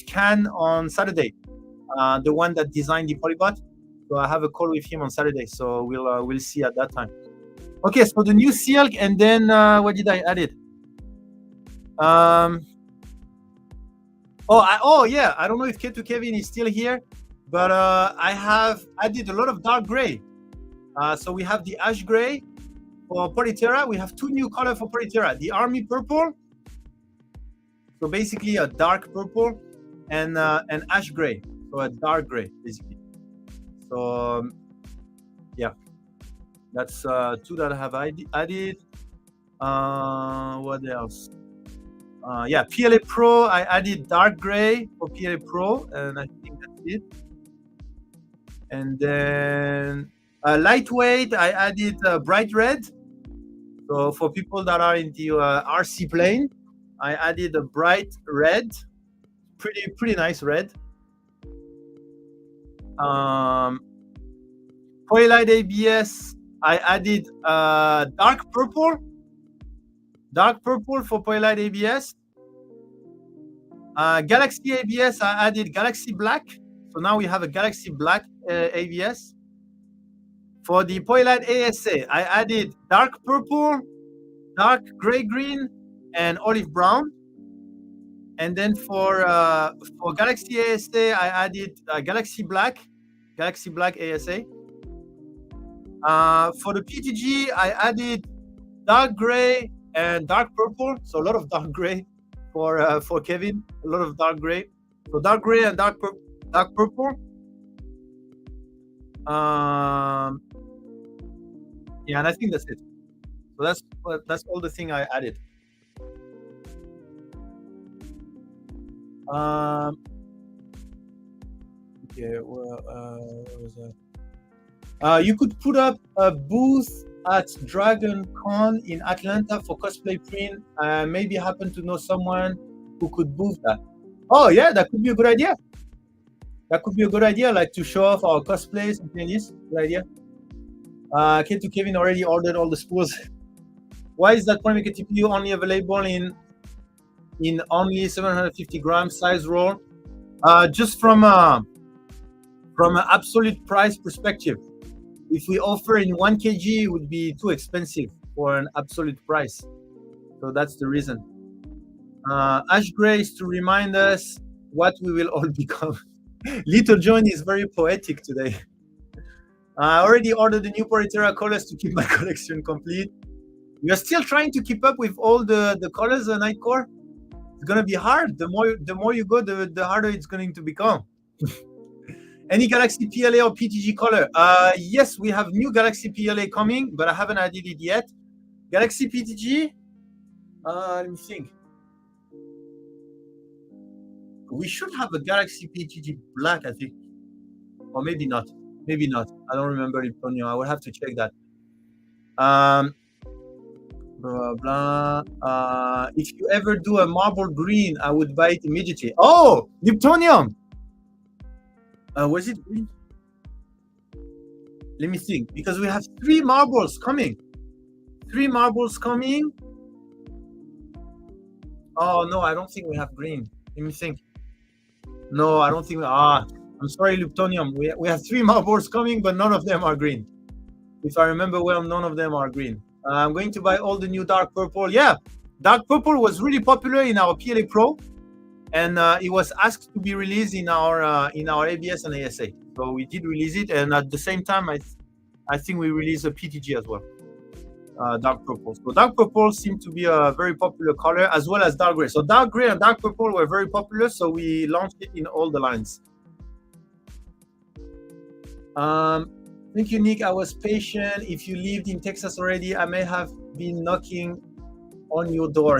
Can on Saturday, the one that designed the Polybot. So I have a call with him on Saturday. So we'll see at that time. Okay, so the new Silk, and then what did I add it? Yeah. I don't know if K2 Kevin is still here, but I did a lot of dark gray. So we have the ash gray for Polyterra. We have two new colors for Polyterra: the army purple, so basically a dark purple, and an ash gray, so a dark gray basically. So yeah, that's two that I have added. What else? Yeah, PLA Pro, I added dark gray for PLA Pro, and I think that's it. And then lightweight, I added bright red. So for people that are into RC plane, I added a bright red, pretty nice red. Polylight ABS, I added dark purple for Polylight ABS. Galaxy ABS, I added Galaxy Black. So now we have a Galaxy Black ABS. For the Polylight ASA, I added dark purple, dark gray-green, and olive brown. And then for Galaxy ASA, I added Galaxy Black ASA. For the PTG, I added dark gray and dark purple. So a lot of dark gray for Kevin. A lot of dark gray. So dark gray and dark purple. Yeah, and I think that's it. So that's all the thing I added. Okay, well, what was that? You could put up a booth at Dragon Con in Atlanta for cosplay print. Maybe happen to know someone who could booth that. Oh yeah, that could be a good idea. Like to show off our cosplays, something like this. Good idea. K2 Kevin already ordered all the spools. Why is that Polymaker TPU only available in only 750 gram size roll? Just from an absolute price perspective. If we offer in 1 kg, it would be too expensive for an absolute price. So that's the reason. Ash Gray is to remind us what we will all become. Little John is very poetic today. I already ordered the new Polyterra colors to keep my collection complete. You're still trying to keep up with all the colors of Nightcore? It's gonna be hard. The more you go, the harder it's going to become. Any Galaxy PLA or PTG color? Yes, we have new Galaxy PLA coming, but I haven't added it yet. Galaxy PTG? Let me think. We should have a Galaxy PTG Black, I think. Or maybe not. Maybe not. I don't remember it, Tonio. I will have to check that. Blah, blah. If you ever do a marble green, I would buy it immediately. Oh, Niptonium. Was it green? Let me think. Because we have 3 marbles coming. 3 marbles coming. Oh, no, I don't think we have green. Let me think. No, I don't think. I'm sorry, Luptonium. We have 3 marbles coming, but none of them are green. If I remember well, none of them are green. I'm going to buy all the new dark purple. Yeah, dark purple was really popular in our PLA Pro, and it was asked to be released in our ABS and ASA. So we did release it, and at the same time, I think we released a PTG as well. Dark purple. So dark purple seemed to be a very popular color, as well as dark gray. So dark gray and dark purple were very popular, so we launched it in all the lines. Thank you, Nick. I was patient. If you lived in Texas already, I may have been knocking on your door.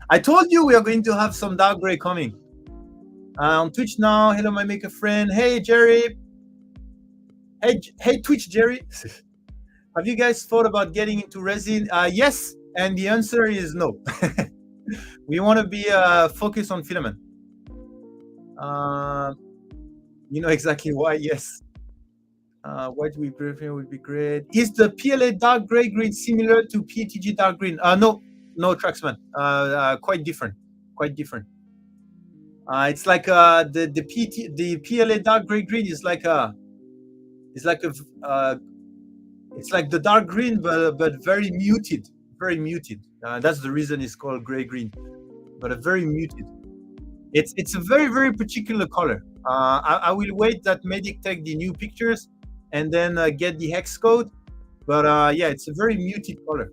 I told you we are going to have some dark gray coming. On Twitch now. Hello, my maker friend. Hey, Jerry. Hey, Twitch, Jerry. Have you guys thought about getting into resin? Yes, and the answer is no. We want to be focused on filament. You know exactly why. Yes. White with green would be great. Is the PLA dark gray green similar to PTG dark green? No, Traxman. Quite different. Quite different. It's like the PLA dark gray green is like it's like the dark green, but very muted, very muted. That's the reason it's called gray green, but a very muted. It's a very, very particular color. I will wait that Medic take the new pictures and then get the hex code. But yeah, it's a very muted color.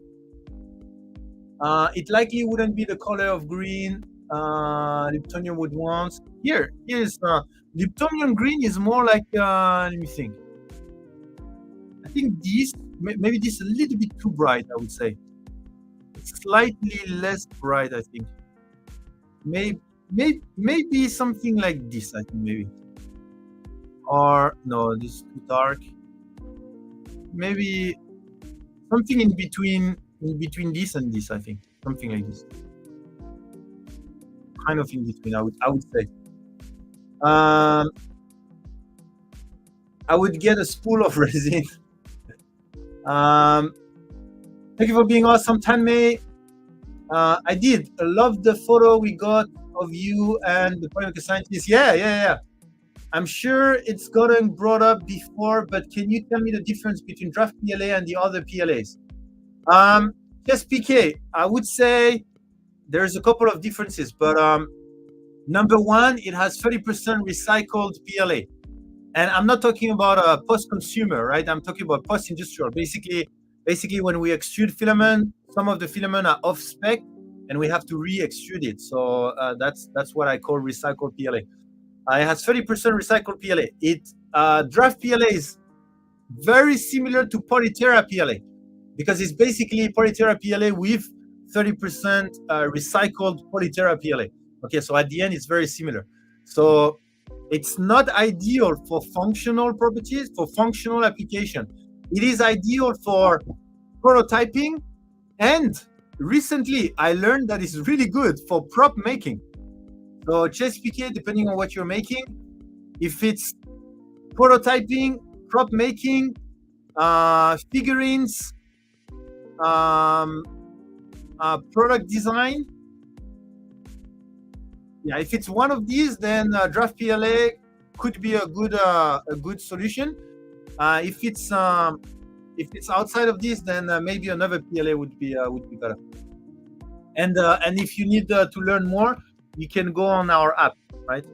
It likely wouldn't be the color of green Liptonium would want. Here's Liptonium green is more like, let me think. I think this, maybe this is a little bit too bright, I would say. It's slightly less bright, I think. Maybe something like this, I think, maybe. Or, no, this is too dark. Maybe something in between this and this, I think. Something like this. Kind of in between, I would say. I would get a spool of resin. Thank you for being awesome, Tanmay. I did. I love the photo we got of you and the polymer scientist. Yeah. I'm sure it's gotten brought up before, but can you tell me the difference between draft PLA and the other PLAs? Yes, PK. I would say there's a couple of differences, but number one, it has 30% recycled PLA. And I'm not talking about post-consumer, right? I'm talking about post-industrial. Basically, when we extrude filament, some of the filament are off-spec, and we have to re-extrude it. So that's what I call recycled PLA. It has 30% recycled PLA. Draft PLA is very similar to Polyterra PLA because it's basically Polyterra PLA with 30% recycled Polyterra PLA. Okay, so at the end, it's very similar. So it's not ideal for functional properties, for functional application. It is ideal for prototyping, and recently I learned that it's really good for prop making. So PK, depending on what you're making, if it's prototyping, prop making, figurines, product design, yeah, if it's one of these, then draft PLA could be a good solution. If it's outside of this, then maybe another PLA would be better. And if you need to learn more, you can go on our app, right?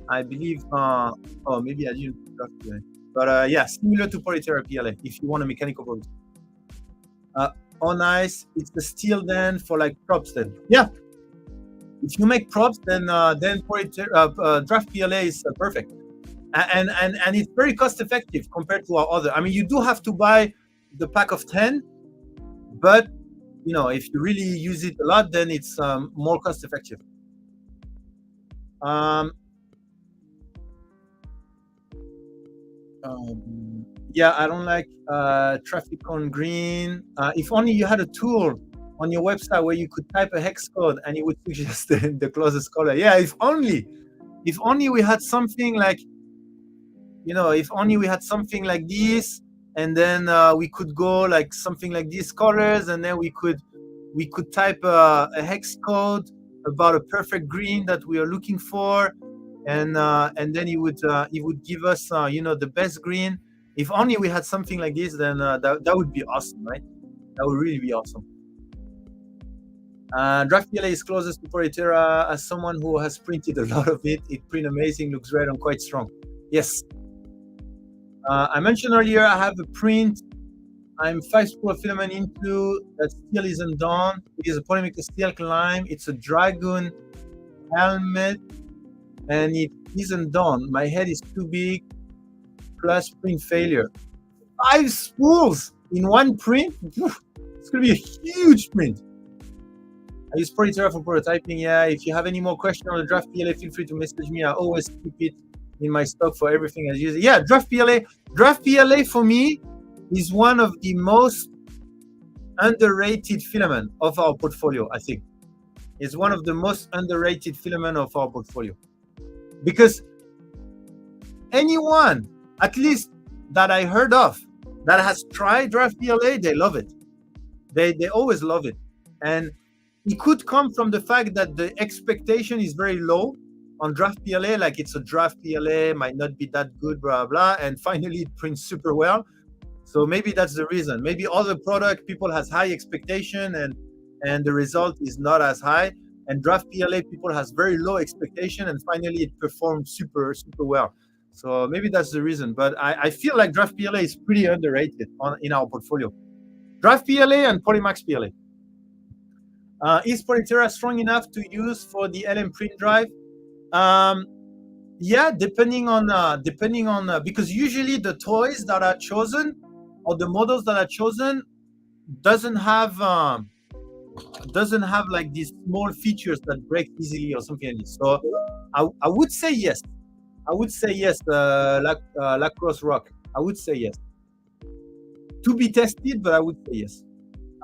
I believe. Oh, maybe I didn't put draft PLA, but yeah, similar to Polyterra PLA. If you want a mechanical product. On ice, it's the steel then for like props then. Yeah. If you make props, then draft PLA is perfect, and it's very cost effective compared to our other. I mean, you do have to buy the pack of 10, but you know, if you really use it a lot, then it's more cost effective. Yeah, I don't like traffic on green. If only you had a tool on your website where you could type a hex code and it would suggest the closest color. Yeah, if only we had something like, you know, if only we had something like this, and then we could go like something like these colors, and then we could type a hex code about a perfect green that we are looking for, and then he would give us the best green. If only we had something like this, then that would be awesome, right? That would really be awesome. Draft PLA is closest to Polyterra. As someone who has printed a lot of it, it print amazing, looks great and quite strong. Yes. I mentioned earlier I have a print I'm 5 spool of filament into that still isn't done. It is a polymicro steel climb. It's a dragon helmet and it isn't done. My head is too big, plus print failure. 5 spools in one print? It's gonna be a huge print. I use Polyterra for prototyping. Yeah, if you have any more questions on the Draft PLA, feel free to message me. I always keep it in my stock for everything I use. Yeah, Draft PLA. Draft PLA for me is one of the most underrated filament of our portfolio, I think. It's one of the most underrated filament of our portfolio. Because anyone, at least that I heard of, that has tried Draft PLA, they love it. They always love it. And it could come from the fact that the expectation is very low on Draft PLA, like it's a Draft PLA, might not be that good, blah, blah, and finally it prints super well. So maybe that's the reason. Maybe other product, people has high expectation and the result is not as high. And Draft PLA, people has very low expectation and finally it performs super, super well. So maybe that's the reason. But I feel like Draft PLA is pretty underrated in our portfolio. Draft PLA and Polymax PLA. Is Polyterra strong enough to use for the LM print drive? Yeah, depending on because usually the toys that are chosen or the models that are chosen doesn't have like these small features that break easily or something like this. So I would say yes. I would say yes. Lacrosse Rock. I would say yes. To be tested, but I would say yes.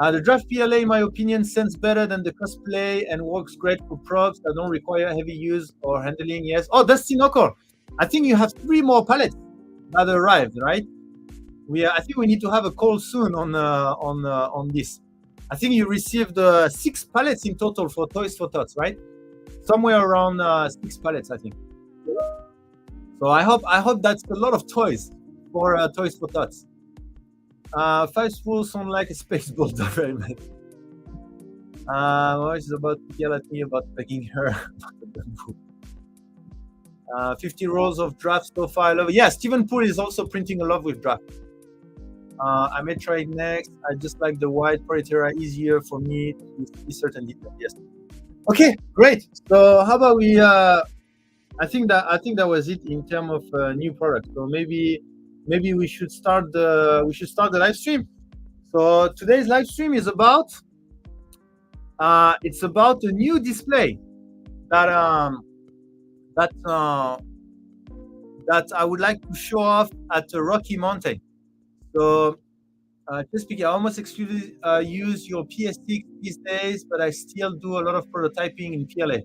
The Draft PLA, in my opinion, sends better than the cosplay and works great for props that don't require heavy use or handling. Yes. Oh, that's Sinokor. I think you have 3 more pallets that arrived, right? I think we need to have a call soon on this. I think you received 6 pallets in total for Toys for Tots, right? Somewhere around 6 pallets, I think. So I hope that's a lot of toys for Toys for Tots. 5 spools sound like a space bulldog very much. She's about to yell at me about begging her. 50 rolls of draft so far. I love it. Yeah, Stephen Poole is also printing a lot with draft. I may try it next. I just like the white Polyterra, easier for me to see certain details. Yes. Okay, great. So how about we? I think that was it in terms of new product. So maybe we should start the live stream. So today's live stream is about it's about a new display that I would like to show off at Rocky Mountain. So just speaking, I almost exclusively use your PS6 these days, but I still do a lot of prototyping in PLA.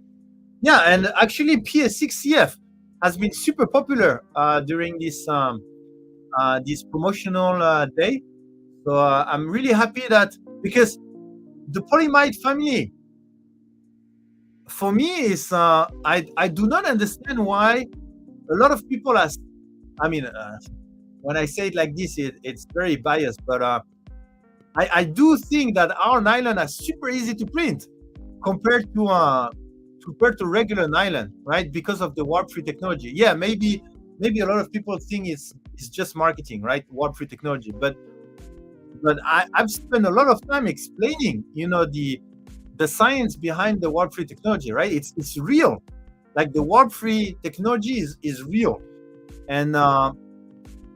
Yeah, and actually PS6 CF has been super popular during this promotional day. So I'm really happy that, because the polymide family for me is I do not understand why a lot of people when I say it like this, it's very biased, but I do think that our nylon are super easy to print compared to regular nylon, right? Because of the warp-free technology. Yeah, maybe a lot of people think it's just marketing, right? Warp-free technology, but I've spent a lot of time explaining, the science behind the warp-free technology, right? It's real. Like the warp-free technology is real, and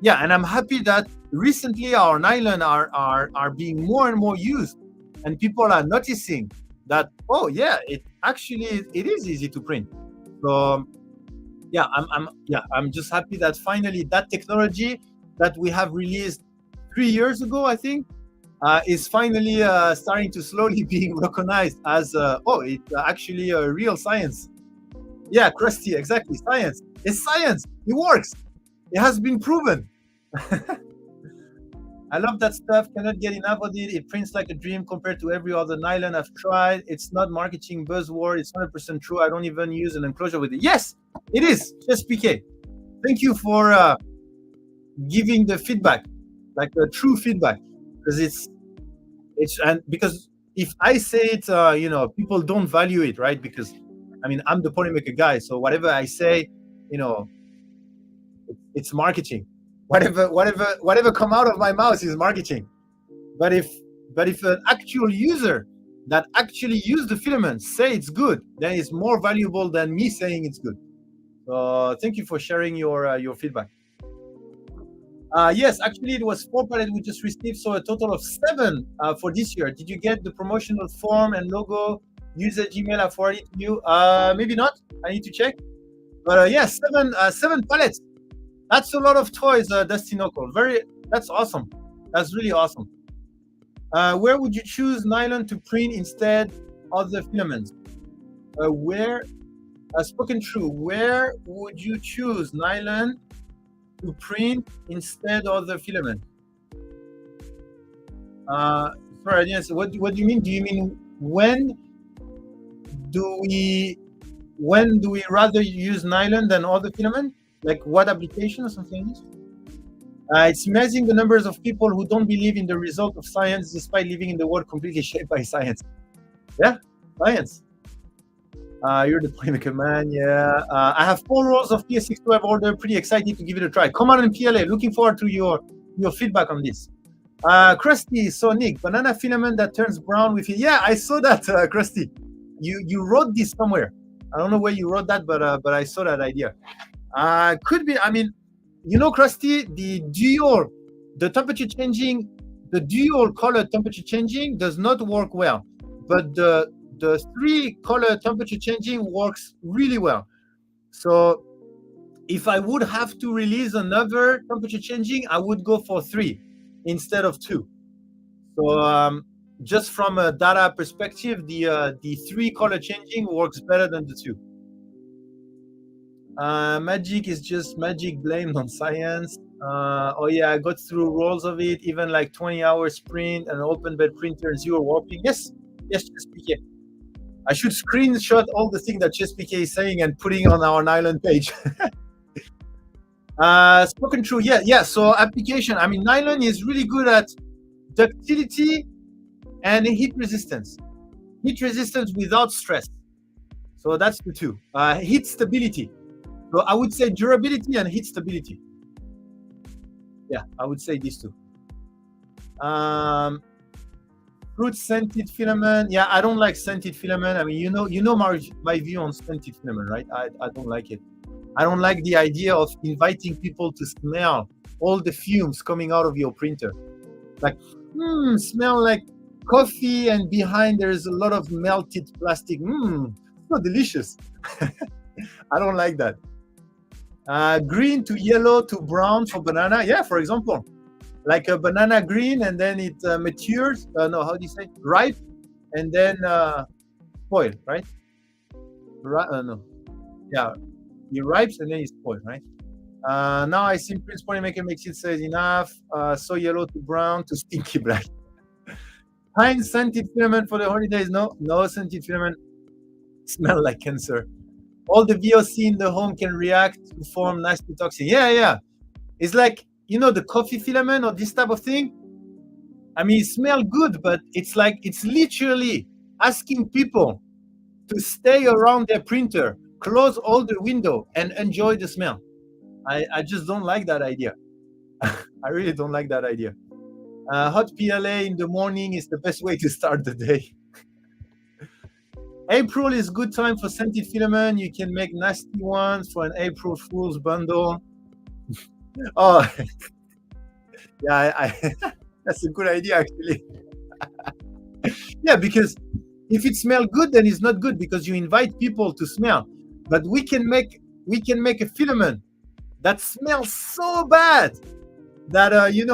and I'm happy that recently our nylon are being more and more used, and people are noticing that, oh yeah, it is easy to print. So yeah, I'm just happy that finally that technology that we have released 3 years ago, I think, is finally starting to slowly being recognized as it's actually a real science. Yeah, Krusty, exactly, science. It's science. It works. It has been proven. I love that stuff. Cannot get enough of it. It prints like a dream compared to every other nylon I've tried. It's not marketing buzzword. It's 100% true. I don't even use an enclosure with it. Yes, it is. Just PK. Thank you for giving the feedback, like a true feedback, because and because if I say it, people don't value it, right? Because I mean, I'm the polymaker guy, so whatever I say, it's marketing. Whatever come out of my mouth is marketing. But if an actual user that actually use the filament say it's good, then it's more valuable than me saying it's good. So thank you for sharing your feedback. Yes, actually it was 4 pallets we just received, so a total of 7 for this year. Did you get the promotional form and logo? Use a Gmail, I forwarded to you. Maybe not. I need to check. But yes, 7 pallets. That's a lot of toys, Dusty Knuckle. That's awesome. That's really awesome. Where would you choose nylon to print instead of the filaments? Spoken true, where would you choose nylon to print instead of the filament? Sorry, I didn't say. What do you mean? Do you mean when do we rather use nylon than other filament? Like what application or something like this? It's amazing the numbers of people who don't believe in the result of science despite living in the world completely shaped by science. Yeah, science. You're the playmaker, man. Yeah. I have 4 rolls of PS612 order. Pretty excited to give it a try. Come on in PLA. Looking forward to your feedback on this. Krusty, so Nick, banana filament that turns brown with it. Yeah, I saw that, Krusty. You wrote this somewhere. I don't know where you wrote that, but I saw that idea. Could be. I mean, Krusty, the dual color temperature changing does not work well, but the 3 color temperature changing works really well. So if I would have to release another temperature changing, I would go for 3 instead of 2. So just from a data perspective, the 3 color changing works better than the 2. Magic is just magic blamed on science. Oh yeah, I got through rolls of it, even like 20-hour sprint, an open bed printer, 0 warping. Yes, PK. I should screenshot all the things that PK is saying and putting on our nylon page. Spoken true, yeah. So application, I mean, nylon is really good at ductility and heat resistance. Heat resistance without stress. So that's the 2. Heat stability. So I would say durability and heat stability. Yeah, I would say these 2. Fruit scented filament. Yeah, I don't like scented filament. I mean, you know my view on scented filament, right? I don't like it. I don't like the idea of inviting people to smell all the fumes coming out of your printer. Like, smell like coffee, and behind there's a lot of melted plastic. So delicious. I don't like that. Green to yellow to brown for banana. Yeah, for example, like a banana green, and then it matures. No, how do you say? Ripe, and then spoil, right? No. Yeah, it ripes and then it spoils, right? Now I see Prince Polymaker makes it says enough. So yellow to brown to stinky black. Pine scented filament for the holidays. No scented filament. Smell like cancer. All the VOC in the home can react to form nasty toxin. Yeah. It's like, the coffee filament or this type of thing. I mean, it smells good, but it's literally asking people to stay around their printer, close all the window, and enjoy the smell. I just don't like that idea. I really don't like that idea. Hot PLA in the morning is the best way to start the day. April is good time for scented filament. You can make nasty ones for an April Fool's bundle. Oh, yeah, that's a good idea, actually. Yeah, because if it smells good, then it's not good because you invite people to smell. But we can make a filament that smells so bad that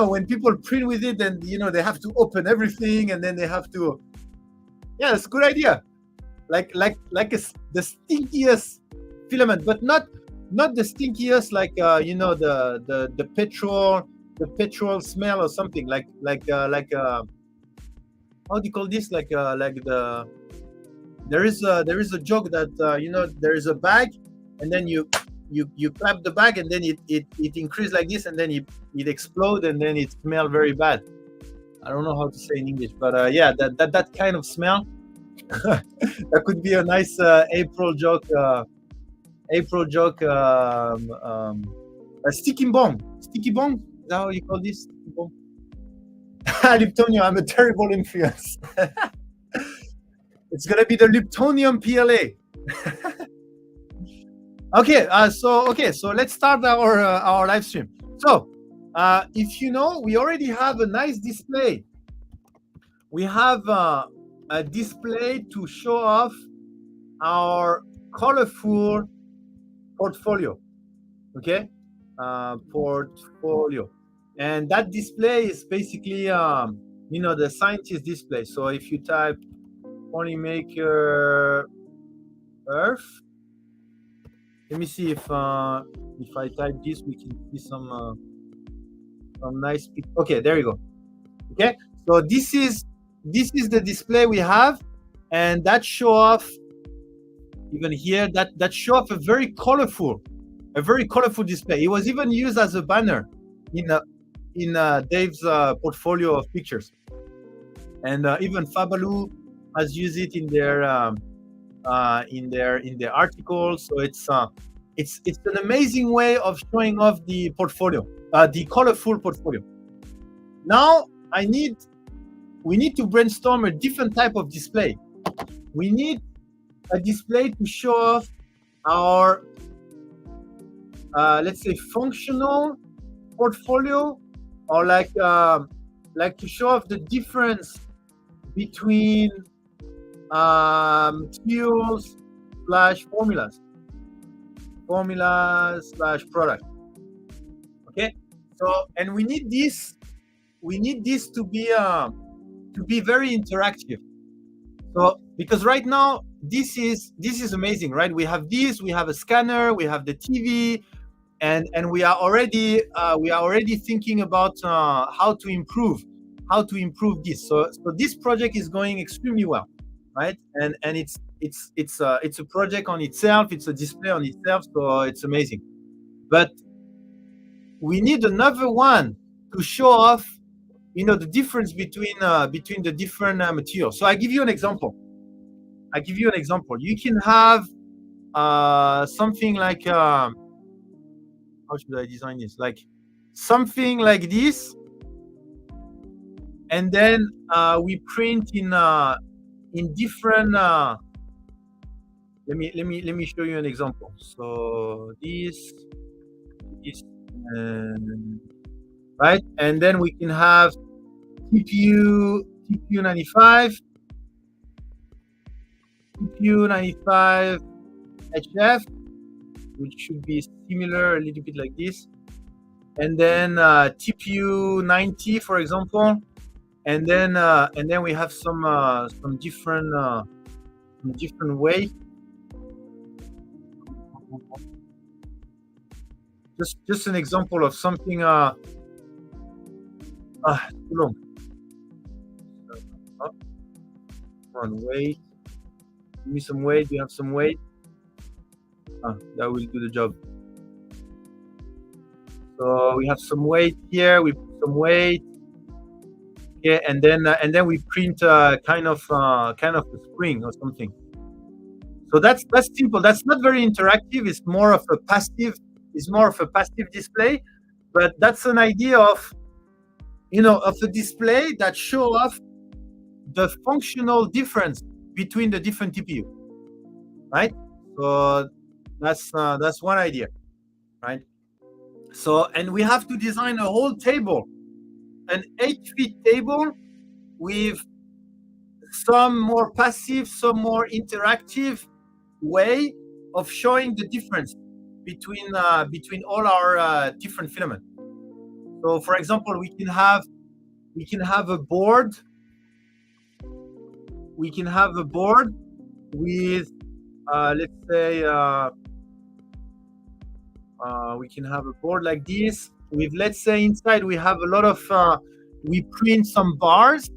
when people print with it, then they have to open everything, and then they have to. Yeah, it's a good idea. Like the stinkiest filament, but not the stinkiest like the petrol the petrol smell or something like how do you call this, like the there is a joke that there is a bag, and then you clap the bag, and then it increases like this, and then it explodes, and then it smells very bad. I don't know how to say in English, but yeah, that kind of smell. That could be a nice April joke. A sticky bomb. Sticky bomb? Is that how you call this? Sticky bomb? Liptonium. I'm a terrible influence. It's gonna be the Liptonium PLA. Okay. So let's start our live stream. So, if you know, we already have a nice display. We have a display to show off our colorful portfolio. Okay, portfolio, and that display is basically the scientist display. So if you type Polymaker Earth, let me see if I type this, we can see some nice pictures. Okay, there you go. Okay, so this is the display we have, and that show off even here that show off a very colorful display. It was even used as a banner in Dave's portfolio of pictures, and even Fabaloo has used it in their articles. So it's an amazing way of showing off the portfolio, the colorful portfolio. Now we need to brainstorm a different type of display. We need a display to show off our let's say functional portfolio, or like to show off the difference between materials / formulas / product. Okay, so, and we need this to be very interactive. So, because right now this is amazing, right? We have a scanner, we have the TV, and we are already thinking about how to improve this. So this project is going extremely well, right? And it's a project on itself, it's a display on itself, so it's amazing. But we need another one to show off, the difference between the different materials. So I give you an example. You can have something like how should I design this? Like something like this, and then we print in different. Let me show you an example. So this, right, and then we can have TPU 95. TPU 95 HF, which should be similar, a little bit like this, and then TPU 90, for example, and then we have some different weight. Just an example of something too long. Come on, weight. Give me some weight. You have some weight. That will do the job. So we have some weight here. We put some weight. Okay, and then we print kind of a spring or something. So that's simple. That's not very interactive. It's more of a passive display. But that's an idea of a display that show off the functional difference between the different TPU, right? So that's one idea, right? So, and we have to design a whole table, an 8-feet table with some more passive, some more interactive way of showing the difference between all our different filaments. So, for example, we can have a board. We can have a board with, let's say, we can have a board like this, with, let's say, inside we have a lot of we print some bars,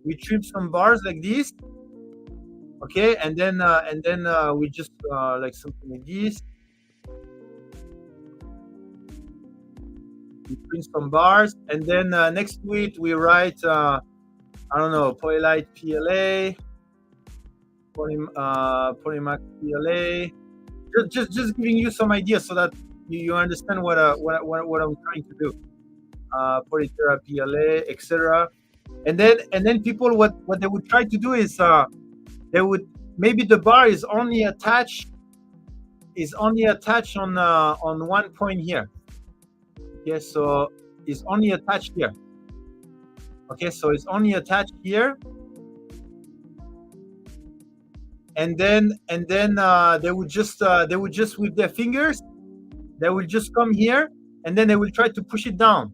we trim some bars like this, okay, and then we just like something like this, we print some bars, and then next to it we write I don't know, Polylight PLA, Polymax PLA. Just giving you some ideas so that you understand what I'm trying to do. Polytera PLA, etc. And then people, what they would try to do is they would, maybe the bar is only attached on one point here. Okay, so it's only attached here. Okay, so it's only attached here, and then they would just with their fingers, they will just come here, and then they will try to push it down,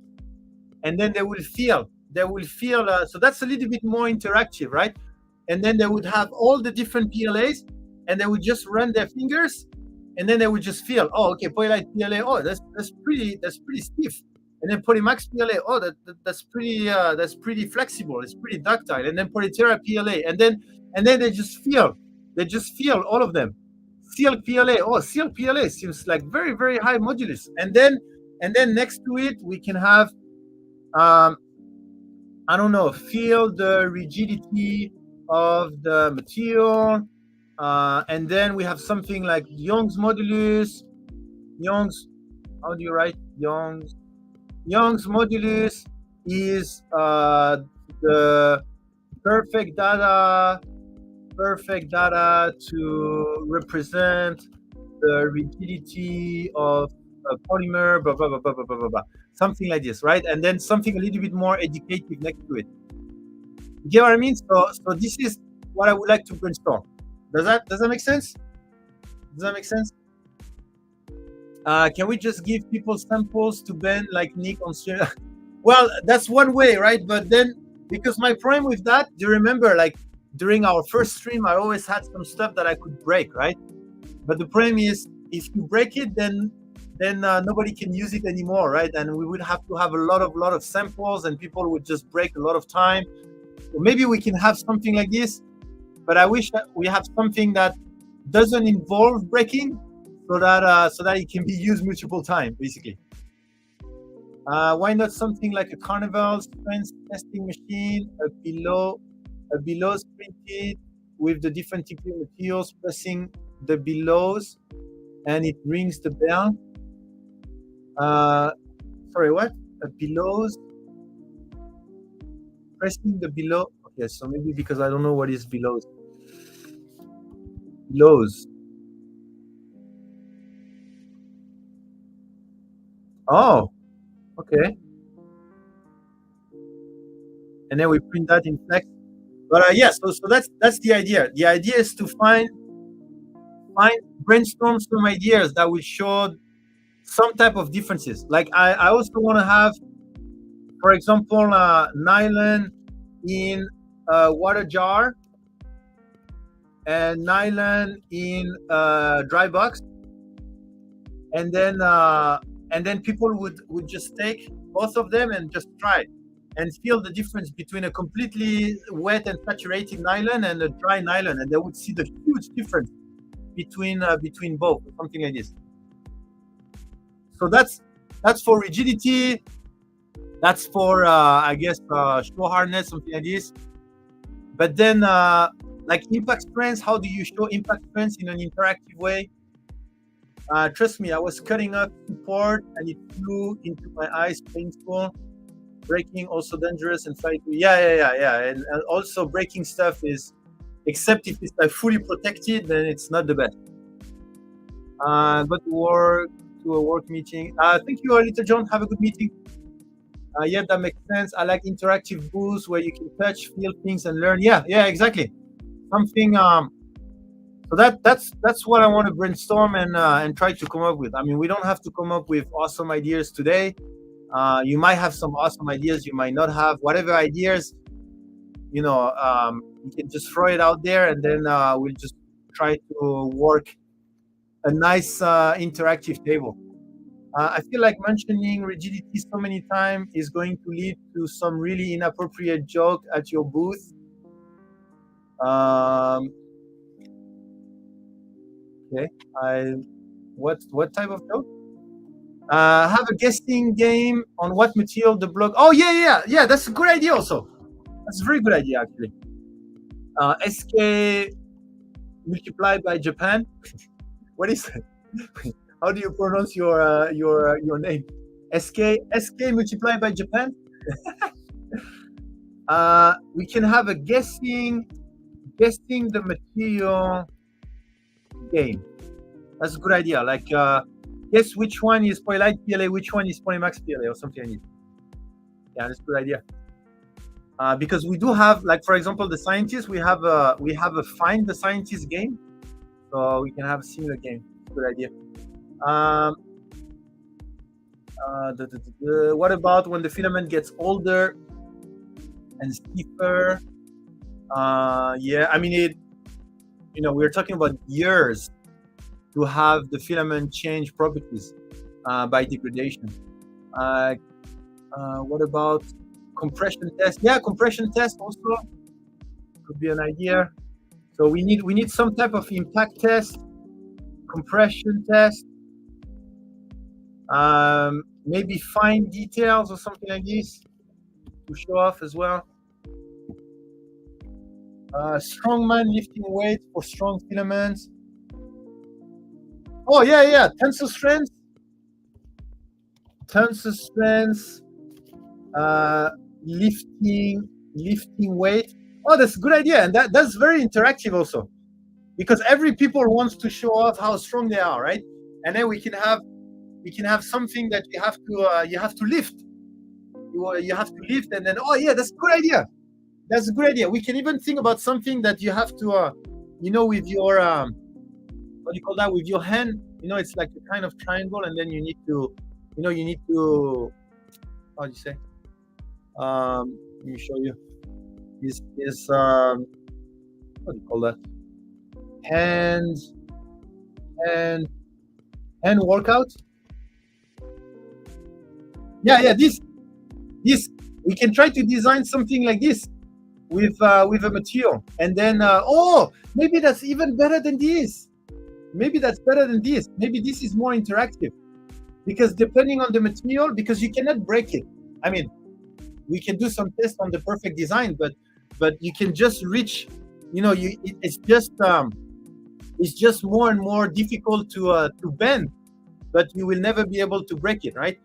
and then they will feel. So that's a little bit more interactive, right? And then they would have all the different PLAs, and they would just run their fingers, and then they would just feel, oh, okay, Polylight PLA, oh, that's pretty stiff. And then Polymax PLA, oh, that's pretty flexible, it's pretty ductile. And then Polytera PLA, and then they just feel all of them. Silk PLA, oh, Silk PLA seems like very, very high modulus. And then next to it we can have I don't know, feel the rigidity of the material, and then we have something like Young's modulus. How do you write Young's modulus? Is the perfect data to represent the rigidity of a polymer, blah blah blah blah blah blah blah, something like this, right? And then something a little bit more educative next to it. You get what I mean? So this is what I would like to brainstorm. Does that make sense? Does that make sense? Can we just give people samples to Ben like Nick on stream? Well, that's one way, right? But then, because my problem with that, do you remember, like during our first stream, I always had some stuff that I could break, right? But the problem is, if you break it, then nobody can use it anymore, right? And we would have to have a lot of samples, and people would just break a lot of time. So maybe we can have something like this, but I wish that we have something that doesn't involve breaking, so that it can be used multiple times, basically. Why not something like a Carnival strength testing machine, a below printed with the different type of materials, pressing the belows, and it rings the bell. Sorry, what? A belows, pressing the below. Okay, so maybe because I don't know what is belows. Belows. Oh, okay. And then we print that in flex. But yeah, so that's the idea. The idea is to brainstorm some ideas that will show some type of differences. Like I also want to have, for example, nylon in a water jar and nylon in a dry box, and then people would just take both of them and just try and feel the difference between a completely wet and saturated nylon and a dry nylon, and they would see the huge difference between both, something like this. So that's for rigidity. That's for I guess show hardness, something like this. But then like impact strength, how do you show impact strength in an interactive way? Trust me, I was cutting up support and it flew into my eyes, painful. Breaking also dangerous and fight. Yeah. And also breaking stuff is, except if it's like fully protected, then it's not the best. Go to a work meeting. Thank you, Little John. Have a good meeting. Yeah, that makes sense. I like interactive booths where you can touch, feel things, and learn. Yeah, exactly. Something. So that's what I want to brainstorm and try to come up with. I mean, we don't have to come up with awesome ideas today. You might have some awesome ideas. You might not have. Whatever ideas, you can just throw it out there, and then we'll just try to work a nice interactive table. I feel like mentioning rigidity so many times is going to lead to some really inappropriate joke at your booth. Okay, what type of joke? Have a guessing game on what material the block. Oh yeah. That's a good idea also. That's a very good idea actually. SK multiplied by Japan. What is it? How do you pronounce your name? SK multiplied by Japan. We can have a guessing the material game. That's a good idea. Like guess which one is Polylight PLA, which one is Polymax PLA, or something like that. Yeah, that's a good idea. Because we do have, like for example, the scientists. We have a find the scientist game, so we can have a similar game. Good idea. What about when the filament gets older and stiffer? Yeah, I mean we're talking about years to have the filament change properties by degradation. What about compression test? Yeah, compression test also could be an idea. So we need some type of impact test, compression test, maybe fine details or something like this to show off as well. Strongman lifting weight for strong filaments. Oh yeah, tensile strength, lifting weight. Oh, that's a good idea, and that's very interactive also, because every people wants to show off how strong they are, right? And then we can have something that you have to lift. You have to lift, and then that's a good idea. That's a good idea. We can even think about something that you have to, with your what do you call that? With your hand, it's like a kind of triangle, and then you need to, how do you say? Let me show you. Is what do you call that? Hand workout. Yeah. This we can try to design something like this with a material, and then maybe that's even better than this. Maybe that's better than this. Maybe this is more interactive, because depending on the material, because you cannot break it. I mean, we can do some tests on the perfect design, but you can just reach, it's just more and more difficult to bend, but you will never be able to break it, right?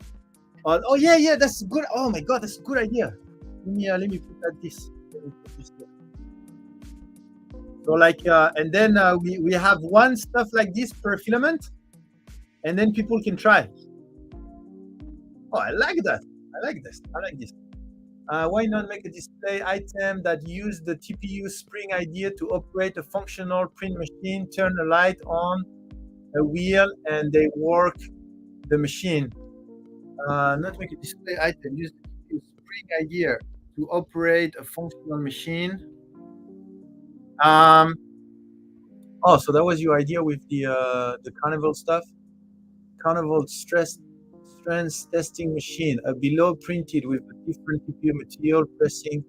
Yeah, that's good. Oh my God, that's a good idea. Let me put that this. So and then we have one stuff like this per filament, and then people can try. Oh, I like that. I like this. Why not make a display item that use the TPU spring idea to operate a functional print machine, turn a light on a wheel, and they work the machine? Not make a display item, use the TPU spring idea to operate a functional machine. So that was your idea with the Carnival stuff. Carnival strength testing machine, below printed with a different TPU material pressing.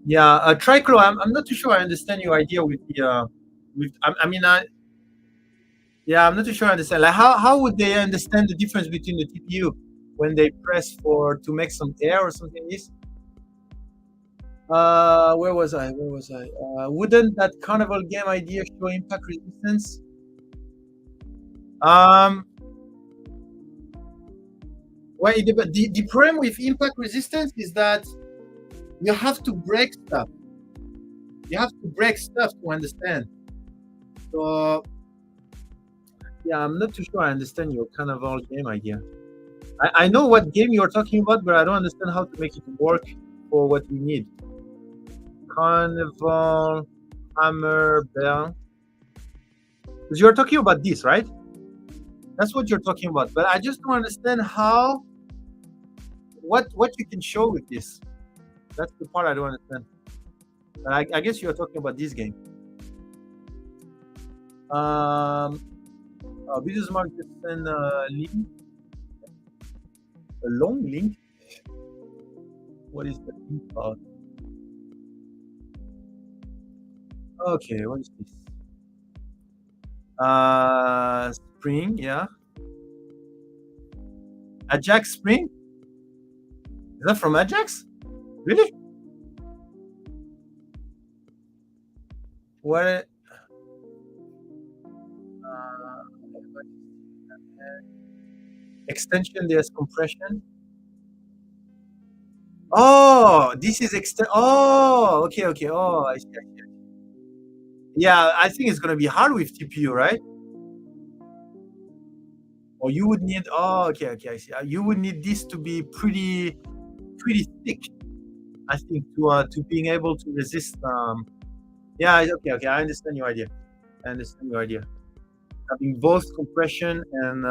Yeah, Triclo. I'm not too sure I understand your idea with the I'm not too sure I understand. Like how would they understand the difference between the TPU when they press to make some air or something like this? Where was I? Wouldn't that Carnival game idea show impact resistance? Well, the problem with impact resistance is that you have to break stuff. You have to break stuff to understand. So, yeah, I'm not too sure I understand your Carnival game idea. I know what game you're talking about, but I don't understand how to make it work for what we need. Carnival, hammer, bell. Because you're talking about this, right? That's what you're talking about. But I just don't understand what you can show with this. That's the part I don't understand. I guess you're talking about this game. Business market and link. a long link. What is the link about? Okay, what is this? Spring, yeah. Ajax Spring? Is that from Ajax? Really? What? Extension, there's compression. Oh, this is Oh, okay. Oh, I see. Yeah, I think it's gonna be hard with TPU, right? Or you would need. Oh, okay. I see. You would need this to be pretty thick, I think, to being able to resist. Yeah. Okay. I understand your idea. Having both compression and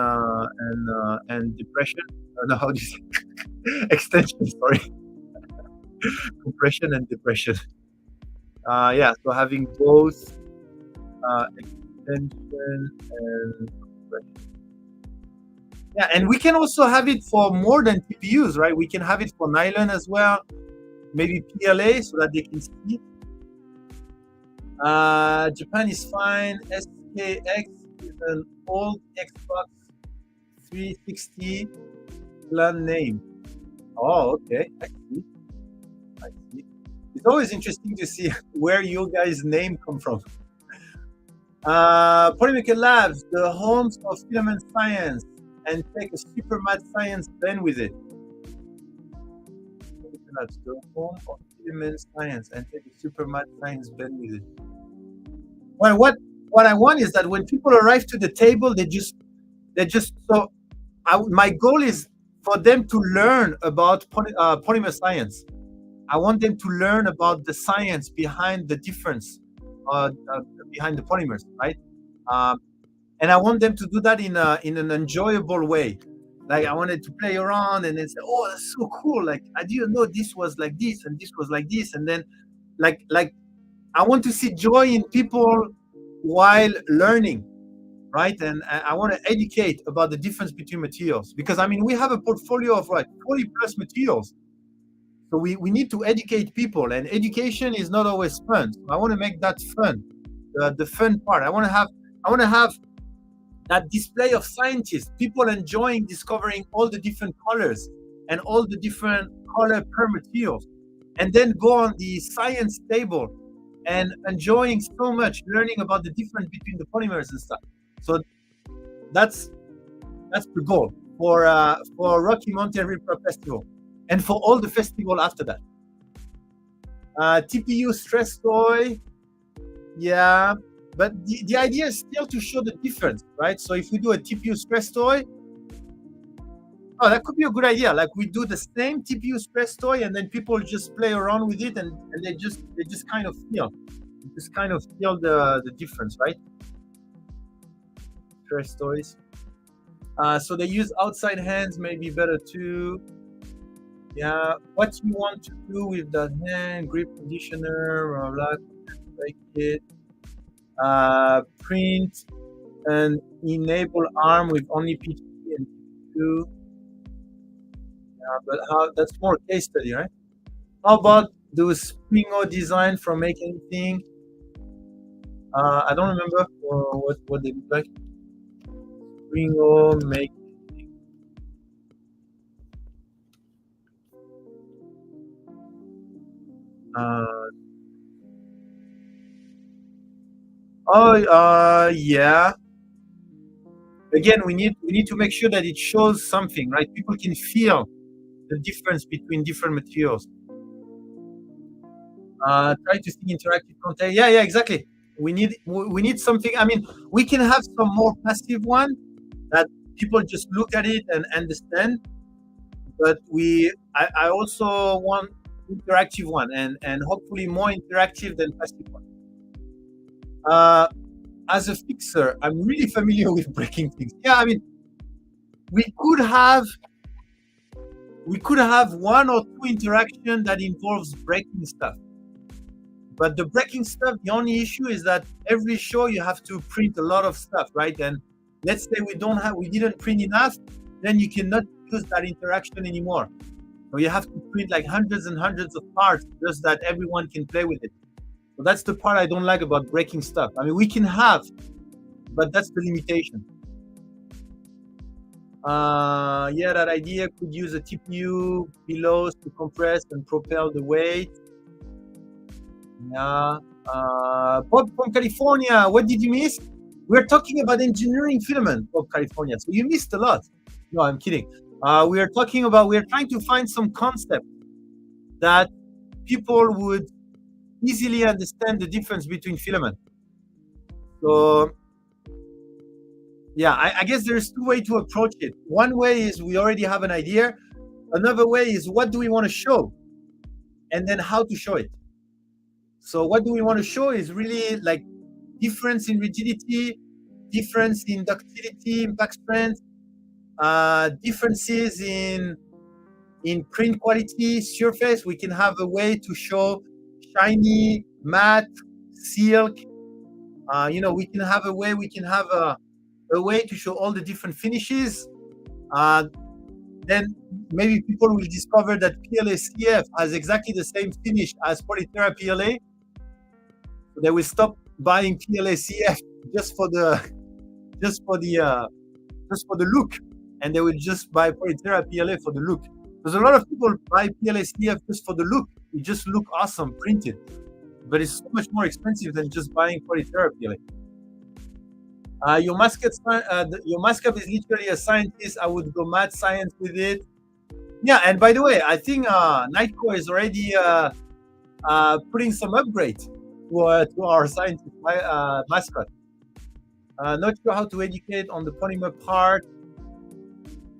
depression. No, how do you say? Extension. Sorry. Compression and depression. Yeah, so having both extension and compression. Yeah, and we can also have it for more than TPUs, right? We can have it for nylon as well, maybe PLA so that they can see. Japan is fine. SKX is an old Xbox 360 clan name. Oh, okay. I see. It's always interesting to see where your guys' name come from. Polymaker Labs, the homes of filament science, and take a super mad science pen with it. Polymaker Labs, the home of filament science, and take a super mad science pen with it. Well, what I want is that when people arrive to the table, my goal is for them to learn about polymer science. I want them to learn about the science behind the difference, behind the polymers, right? And I want them to do that in an enjoyable way. Like I wanted to play around and then say, "Oh, that's so cool! Like I didn't know this was like this and this was like this." And then, like I want to see joy in people while learning, right? And I want to educate about the difference between materials because I mean we have a portfolio of 40 plus materials. So we need to educate people, and education is not always fun. So I want to make that fun, the fun part. I want to have that display of scientists, people enjoying discovering all the different colors and all the different color per materials, and then go on the science table and enjoying so much learning about the difference between the polymers and stuff. So that's the goal for Rocky Mountain Ripper Festival. And for all the festival after that. TPU stress toy, yeah, but the idea is still to show the difference, right? So if we do a TPU stress toy, oh, that could be a good idea. Like we do the same TPU stress toy, and then people just play around with it, and they just kind of feel the difference, right? Stress toys. So they use outside hands, maybe better too. Yeah, what you want to do with the hand grip conditioner, blah, blah, like it, print and enable ARM with only PGP and PGP. Yeah, but that's more case study, right? How about the Springo design from Make Anything? I don't remember what they look like. Springo Make. Yeah. Again, we need to make sure that it shows something, right? People can feel the difference between different materials. Try to see interactive content. Yeah, exactly. We need something. I mean, we can have some more passive one that people just look at it and understand. But I also want interactive one and hopefully more interactive than passive one. As a fixer, I'm really familiar with breaking things. Yeah, I mean, we could have one or two interaction that involves breaking stuff. But the breaking stuff, the only issue is that every show you have to print a lot of stuff, right? And let's say we didn't print enough, then you cannot use that interaction anymore. So you have to print like hundreds and hundreds of parts just that everyone can play with it. So that's the part I don't like about breaking stuff. I mean, we can have, but that's the limitation. Yeah, that idea could use a TPU below to compress and propel the weight. Yeah. Bob from California, what did you miss? We're talking about engineering filament, Bob California. So you missed a lot. No, I'm kidding. We're trying to find some concept that people would easily understand the difference between filament. So yeah, I guess there's two ways to approach it. One way is we already have an idea. Another way is what do we want to show? And then how to show it. So what do we want to show is really like difference in rigidity, difference in ductility, impact strength, differences in print quality, surface. We can have a way to show shiny, matte, silk. We can have a way to show all the different finishes. Then maybe people will discover that PLA-CF has exactly the same finish as Polytera PLA. So they will stop buying PLA-CF just for the look, and they will just buy Polytera PLA for the look. There's a lot of people buy PLA-CF just for the look. It just look awesome printed, but it's so much more expensive than just buying Polytera PLA. Your mascot is literally a scientist. I would go mad science with it. Yeah, and by the way, I think Nightcore is already putting some upgrade to our scientist mascot. Not sure how to educate on the polymer part.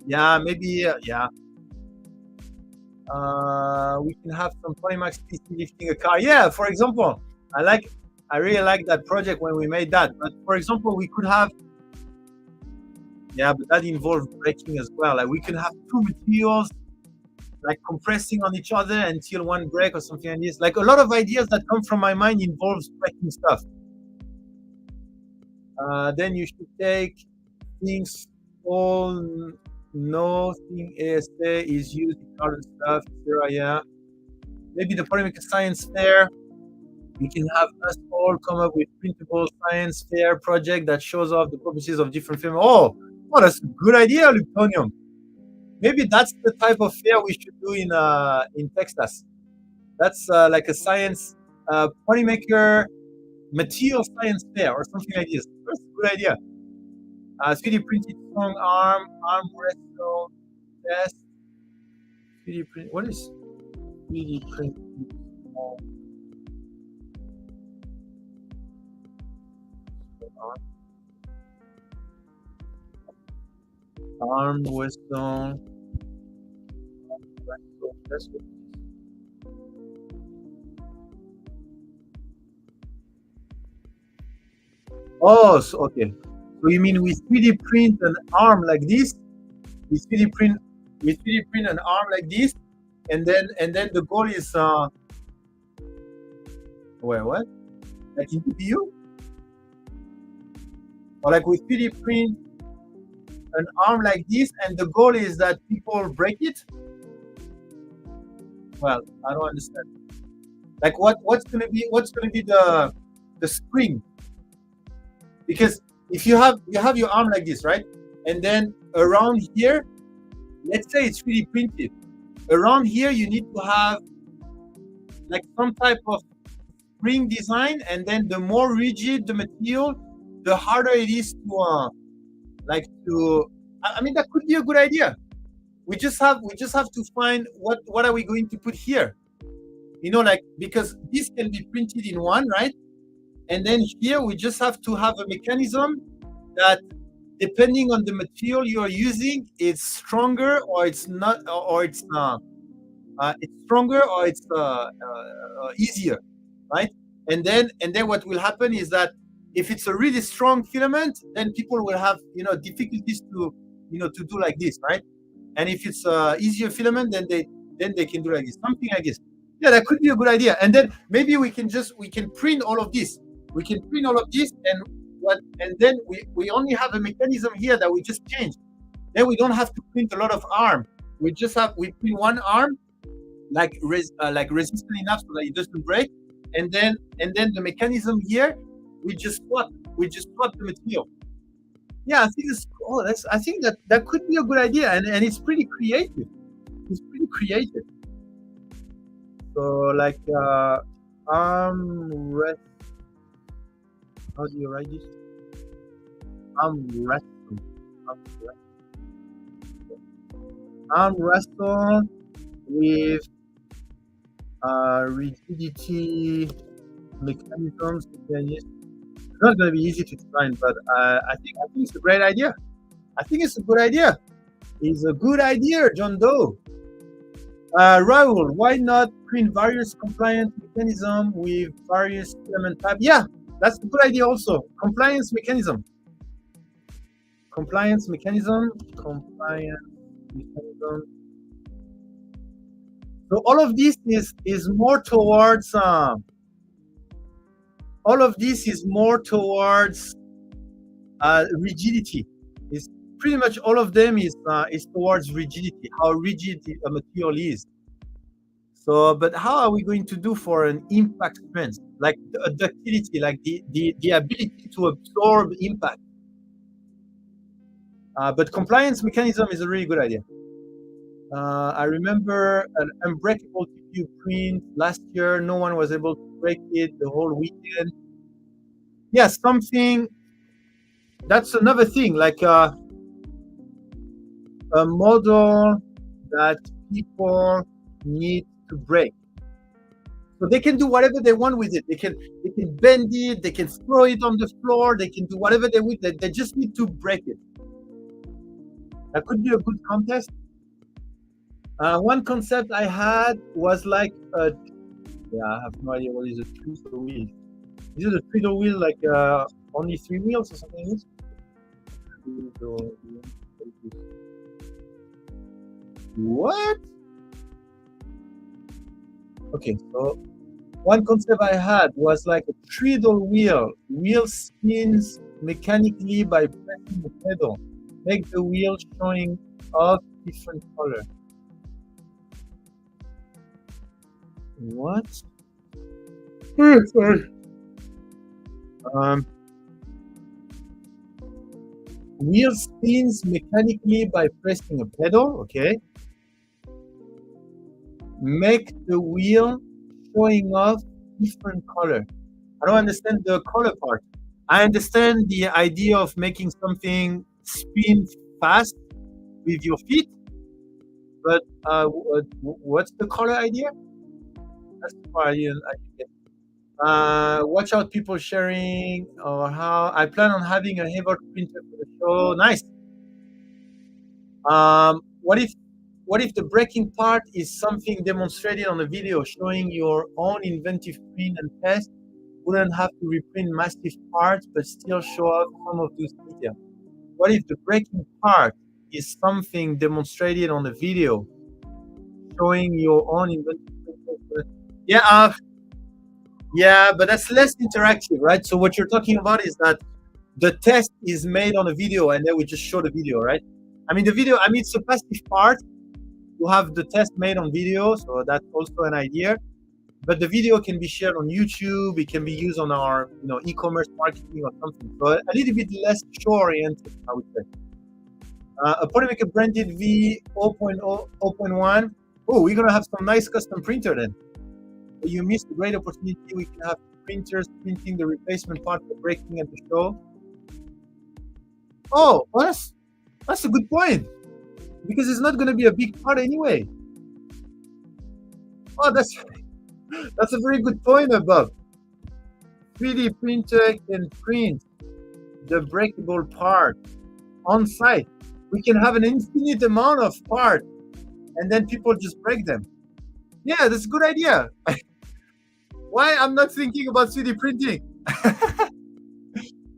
Yeah, maybe. Yeah. We can have some Polymax PC lifting a car. Yeah, for example, I really like that project when we made that. But for example, we could have, but that involves breaking as well. Like we can have two materials like compressing on each other until one break or something like this. Like a lot of ideas that come from my mind involves breaking stuff. Then you should take things all. Nothing ASA is used in other stuff, etc. Yeah, maybe the Polymaker Science Fair. We can have us all come up with printable science fair project that shows off the properties of different film. Oh, that's a good idea, Plutonium. Maybe that's the type of fair we should do in Texas. That's like a science Polymaker material science fair or something like this. That's a good idea. 3D printed strong arm wrestle test. 3D print. What is 3D printed arm whistle? Oh, so, okay. So you mean we 3D print an arm like this? We 3D print an arm like this, and then the goal is what? Like in TPU? Or like we 3D print an arm like this, and the goal is that people break it? Well, I don't understand. Like what's gonna be the spring? Because if you have your arm like this, right? And then around here, let's say it's 3D printed. Around here, you need to have like some type of spring design, and then the more rigid the material, the harder it is to I mean, that could be a good idea. We just have to find what are we going to put here, like, because this can be printed in one, right? And then here we just have to have a mechanism that, depending on the material you are using, it's stronger or it's not, or it's stronger or it's easier, right? And then what will happen is that if it's a really strong filament, then people will have difficulties to do like this, right? And if it's easier filament, then they can do like this, something like this. Yeah, that could be a good idea. And then maybe we can print all of this. We can print all of this, and then we only have a mechanism here that we just changed. Then we don't have to print a lot of arm. We print one arm like resistant enough so that it doesn't break, and then the mechanism here, we just swap the material. Yeah, I think I think that could be a good idea, and it's pretty creative. It's pretty creative. So like armrest. How do you write this? Armrest. Arm wrestle with rigidity mechanisms. It's not going to be easy to design, but I think it's a great idea. I think it's a good idea. It's a good idea, John Doe. Raul, why not print various compliance mechanism with various element type? Yeah, that's a good idea also. Compliance mechanism. So all of this is more towards rigidity. It's pretty much all of them is towards rigidity, how rigid a material is. So, but how are we going to do for an impact strength, like the ductility, like the ability to absorb impact? But compliance mechanism is a really good idea. I remember an unbreakable TPU print last year. No one was able to break it the whole weekend. Yeah, something. That's another thing, like a model that people need to break. So they can do whatever they want with it. They can bend it. They can throw it on the floor. They can do whatever they want. They just need to break it. That could be a good contest. One concept I had was like I have no idea what is a treadle wheel. Is it a treadle wheel like only 3 wheels or something like this? What? Okay, so one concept I had was like a treadle wheel. Wheel spins mechanically by pressing the pedal. Make the wheel showing off different color. What? Sorry. Wheel spins mechanically by pressing a pedal. Okay. Make the wheel showing off different color. I don't understand the color part. I understand the idea of making something spin fast with your feet, but what's the color idea? That's the part I didn't get. Watch out, people sharing or how I plan on having a Hayward printer for the show. Nice. What if the breaking part is something demonstrated on a video showing your own inventive print and test? Wouldn't have to reprint massive parts, but still show off some of those details. What if the breaking part is something demonstrated on the video showing your own inventive print? Yeah, but that's less interactive, right? So what you're talking about is that the test is made on a video and then we just show the video, right? I mean, it's a passive part to have the test made on video, so that's also an idea. But the video can be shared on YouTube. It can be used on our, e-commerce marketing or something. So a little bit less show-oriented, I would say. A Polymaker branded V0.1. Oh, we're gonna have some nice custom printer then. You missed a great opportunity. We can have printers printing the replacement part for breaking at the show. Oh, that's a good point, because it's not going to be a big part anyway. Oh, that's a very good point, Bob. 3D printer can print the breakable part on site. We can have an infinite amount of parts, and then people just break them. Yeah, that's a good idea. Why I'm not thinking about 3D printing?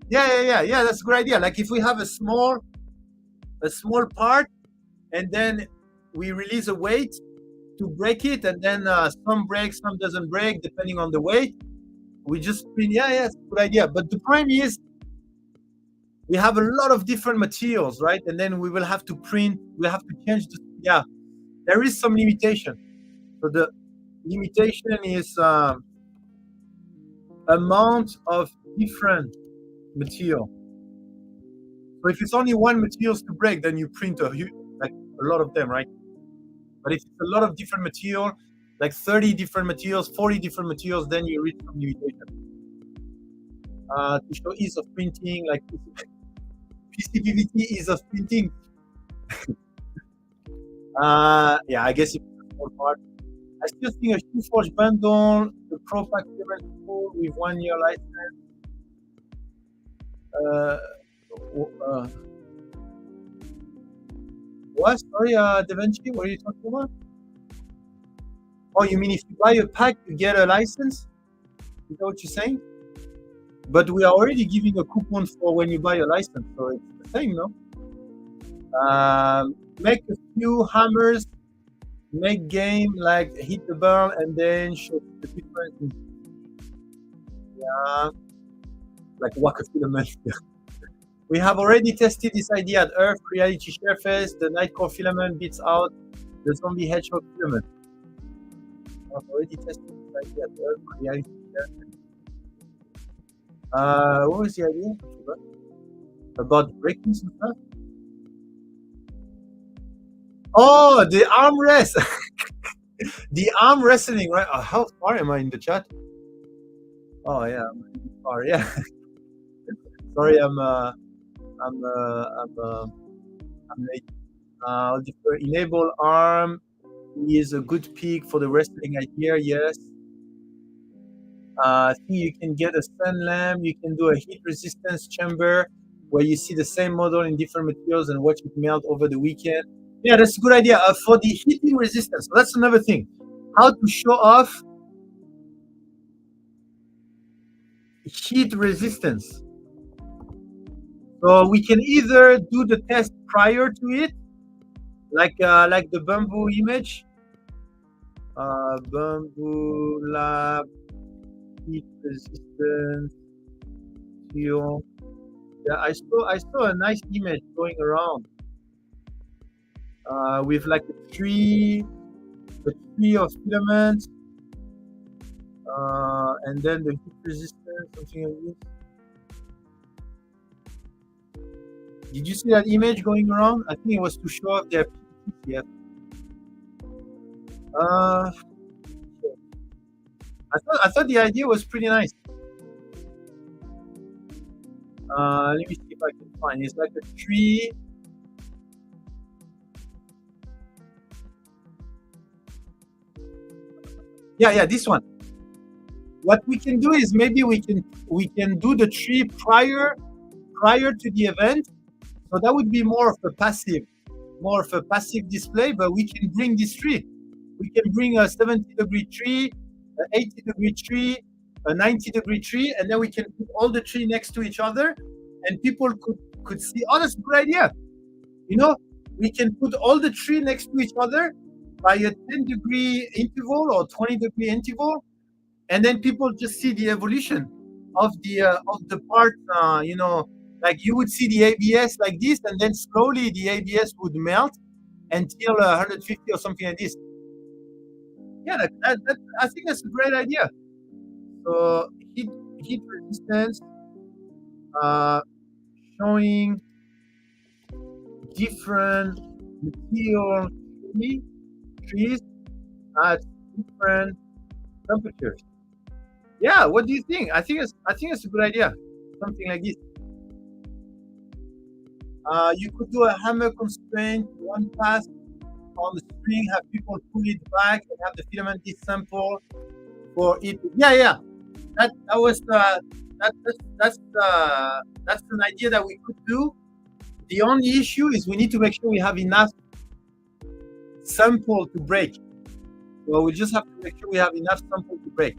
Yeah, that's a good idea. Like if we have a small part, and then we release a weight to break it, and then some breaks, some doesn't break, depending on the weight. We just print. Yeah, it's a good idea. But the problem is, we have a lot of different materials, right? And then we will have to print, we have to change the, yeah, there is some limitation. So the limitation is amount of different material. So if it's only one materials to break, then you print like a lot of them, right? But if it's a lot of different material, like 30 different materials, 40 different materials, then you reach some limitation. To show ease of printing, like PCPVT ease of printing. Yeah, I guess it's a small part. I still think a ShoeForge bundle, the Pro Pack 7 full with 1 year license. What? Sorry, Da Vinci, what are you talking about? Oh, you mean if you buy a pack, you get a license? Is that what you're saying? But we are already giving a coupon for when you buy a license, so it's the same, no? Make a few hammers, make game like hit the burn, and then show the difference. Yeah, like whack a filament. We have already tested this idea at Earth Reality Sharefest. The Nightcore filament beats out the zombie hedgehog filament. We have already tested this idea at Earth Reality Sharefest. What was the idea? About breaking some stuff? Oh, the armrest. The arm wrestling, right? How far am I in the chat? Oh yeah, I'm far. Yeah. Sorry, I'm late. Enable arm is a good pick for the wrestling idea. Yes. I think you can get a sun lamp. You can do a heat resistance chamber where you see the same model in different materials and watch it melt over the weekend. Yeah, that's a good idea. For the heating resistance, so that's another thing. How to show off heat resistance. So we can either do the test prior to it, like the bamboo image, bamboo lab heat resistance steel. Yeah, I saw a nice image going around with like a tree of filaments, and then the heat resistance, something like this. Did you see that image going around? I think it was to show off their PCF. I thought the idea was pretty nice. Let me see if I can find it. It's like a tree. Yeah, this one. What we can do is maybe we can do the tree prior to the event. So that would be more of a passive display, but we can bring this tree. We can bring a 70-degree tree, an 80-degree tree, a 90-degree tree, and then we can put all the tree next to each other, and people could see. Oh, that's a good idea. You know, we can put all the tree next to each other by a 10-degree interval or 20-degree interval, and then people just see the evolution of the part. You know, like you would see the ABS like this, and then slowly the ABS would melt until 150 or something like this. Yeah, that I think that's a great idea. So heat resistance, showing different material trees at different temperatures. Yeah, what do you think? I think it's a good idea. Something like this. You could do a hammer constraint, one pass on the string, have people pull it back and have the filament dissample for it. Yeah. That was that's an idea that we could do. The only issue is we need to make sure we have enough sample to break. So we just have to make sure we have enough sample to break.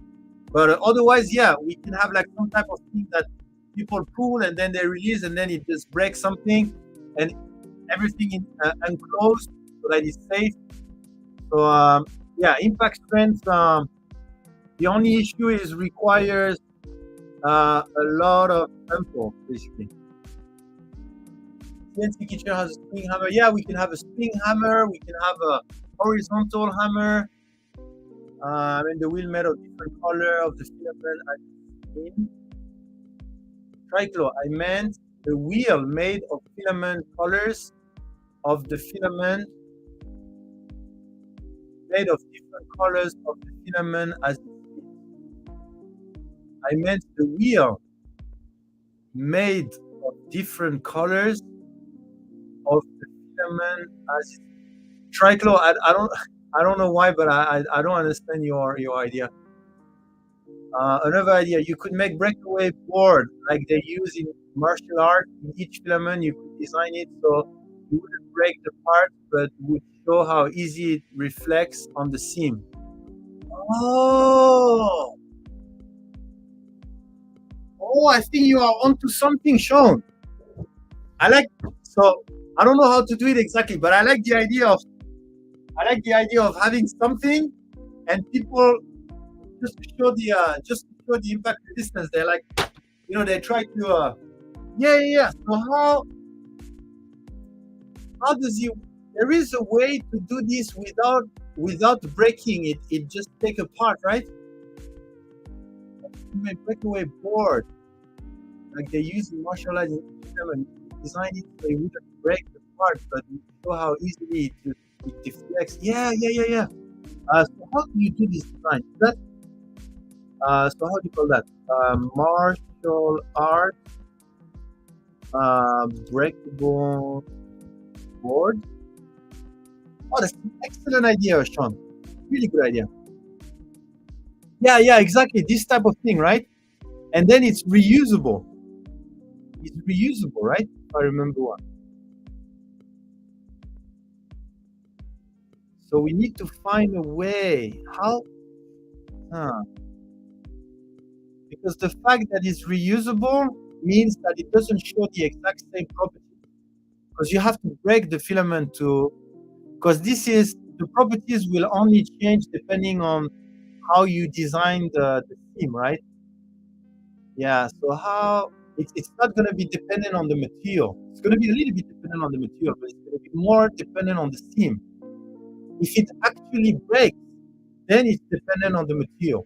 But otherwise, yeah, we can have like some type of thing that people pull and then they release and then it just breaks something and everything enclosed so that it's safe. So yeah, impact strength. The only issue is requires a lot of sample basically. CNC kitchen has a spring hammer. Yeah, we can have a spring hammer. We can have a horizontal hammer. And the wheel made of different color of the filament. Triclo, I meant the wheel made of filament colors of the filament, made of different colors of the filament as it fits. I meant the wheel made of different colors of the filament as it fits. Triclo, I don't know why, but I don't understand your idea. Another idea, you could make breakaway board like they use in martial art. In each filament, you could design it so you wouldn't break the part, but would show how easy it reflects on the seam. Oh, I think you are onto something, Sean. So I don't know how to do it exactly, but I like the idea of having something and people just to show the impact resistance. They're like, they try to yeah. So how does you? There is a way to do this without breaking it. It just take apart, right? You may breakaway board like they use in martial arts and design it so it wouldn't break the part, but you show how easily it deflects. Yeah. So how do you do this design? So how do you call that? Martial art breakable board. Oh, that's an excellent idea, Sean. Really good idea. Yeah, exactly. This type of thing, right? And then it's reusable. It's reusable, right? If I remember one. So we need to find a way. How? Because the fact that it's reusable means that it doesn't show the exact same property. Because you have to break the filament because the properties will only change depending on how you design the seam, right? Yeah, so it's not going to be dependent on the material. It's going to be a little bit dependent on the material, but it's going to be more dependent on the seam. If it actually breaks, then it's dependent on the material.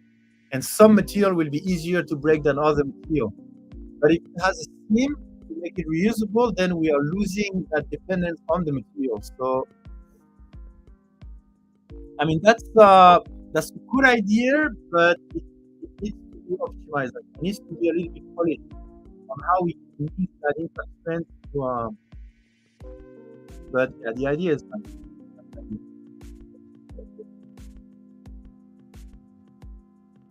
And some material will be easier to break than other material. But if it has a seam to make it reusable, then we are losing that dependence on the material. So, I mean, that's a good idea, but it needs to be optimized. It needs to be a little bit polished on how we can use that impact strength to. But yeah, the idea is fine.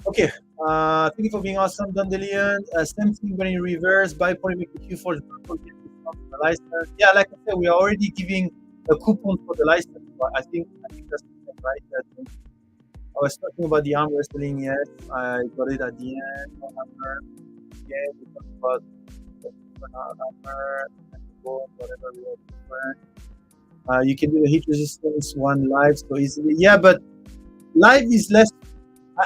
Okay. Thank you for being awesome, Dandelion. Same thing when in reverse, buy polymeric Q4 the license. Yeah, like I said, we are already giving a coupon for the license. But I think that's right. I was talking about the arm wrestling. Yes, I got it at the end. Yeah, we talked about hammer, whatever we have. You can do the heat resistance one live so easily. Yeah, but live is less.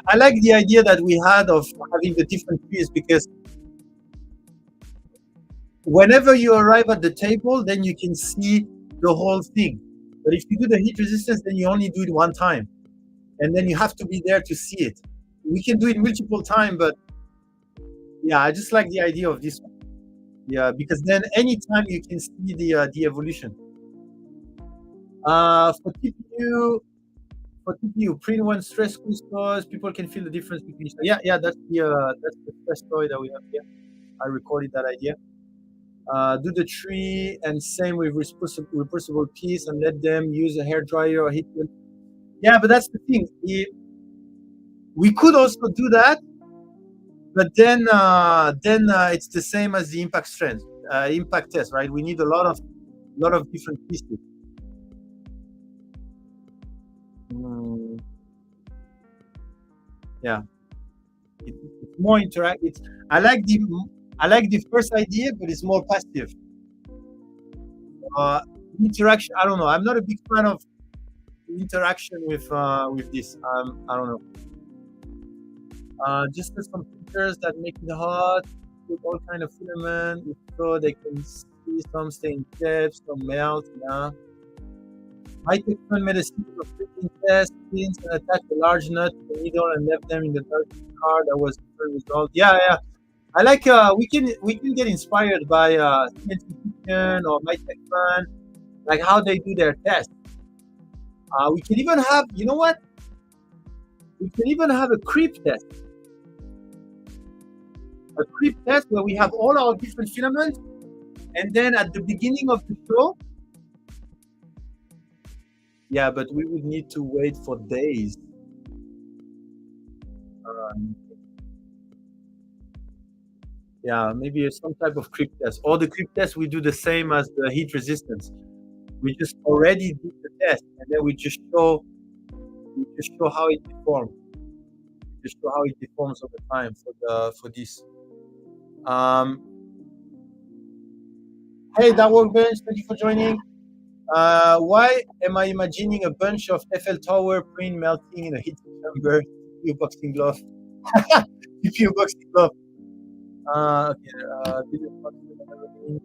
I like the idea that we had of having the different views, because whenever you arrive at the table, then you can see the whole thing. But if you do the heat resistance, then you only do it one time, and then you have to be there to see it. We can do it multiple times, but yeah, I just like the idea of this one. Yeah, because then anytime you can see the evolution. For TPU, print one stress crystals, people can feel the difference between. Yeah, that's the stress toy that we have here. I recorded that idea. Do the tree, and same with reversible piece, and let them use a hair dryer or heat gun. Yeah, but that's the thing. We could also do that, but then it's the same as the impact strength, impact test, right? We need a lot of different pieces. Yeah, it's more interactive. I like the first idea, but it's more passive. Interaction, I don't know. I'm not a big fan of interaction with this. I don't know. Just some filters that make it hot. put all kind of filament, so they can see some stay in shape, some melt. Yeah. My technical made a series of printing test pins and attached a large nut to the needle and left them in the dark car. That was the result. Yeah, yeah. I like we can get inspired by CNC Kitchen or My Tech Fun, like how they do their tests. We can even have, you know what? We can even have a creep test. A creep test where we have all our different filaments, and then at the beginning of the show, yeah, but we would need to wait for days. Um, yeah, maybe some type of creep test. Or the creep test we do the same as the heat resistance. We just already did the test, and then we just show how it deforms. Just show how it deforms over time for this. Um, hey, that workbench, thank you for joining. Why am I imagining a bunch of Eiffel Tower print melting in a heat chamber? CPU boxing glove. CPU boxing glove. Okay. Video boxing,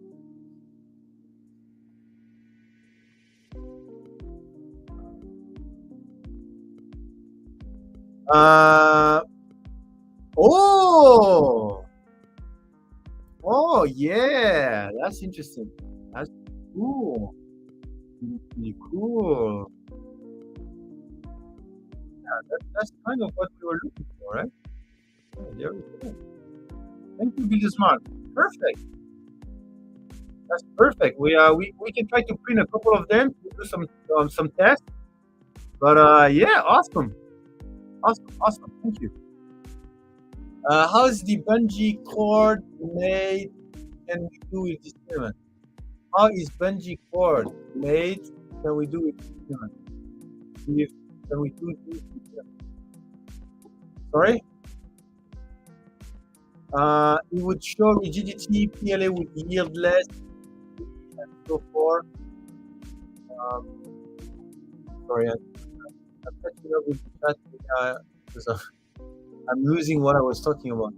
oh, oh yeah, that's interesting. That's cool. Pretty cool. Yeah, that's kind of what we were looking for, right? Yeah, there we go. Thank you, Big Smart. Perfect. That's perfect. We can try to print a couple of them to do some tests. But yeah, awesome, awesome, awesome. Thank you. How is the bungee cord made? Can we do with this filament? How is bungee cord made? Can we do with this filament? Can we do this? Sorry. It would show rigidity. PLA would yield less, and so forth. Um, sorry, I'm catching up with the chat because I'm losing what I was talking about.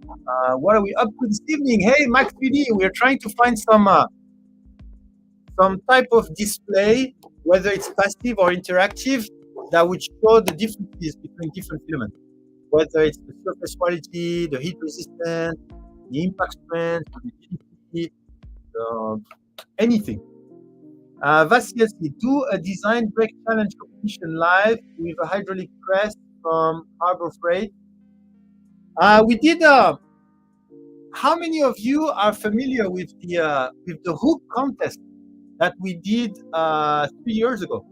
What are we up to this evening? Hey, Max PD, we're trying to find some type of display, whether it's passive or interactive, that would show the differences between different filaments, whether it's the surface quality, the heat resistance, the impact strength, the rigidity, anything. Vasilevsky, do a design break challenge competition live with a hydraulic press from Harbor Freight. We did. How many of you are familiar with the hook contest that we did 3 years ago,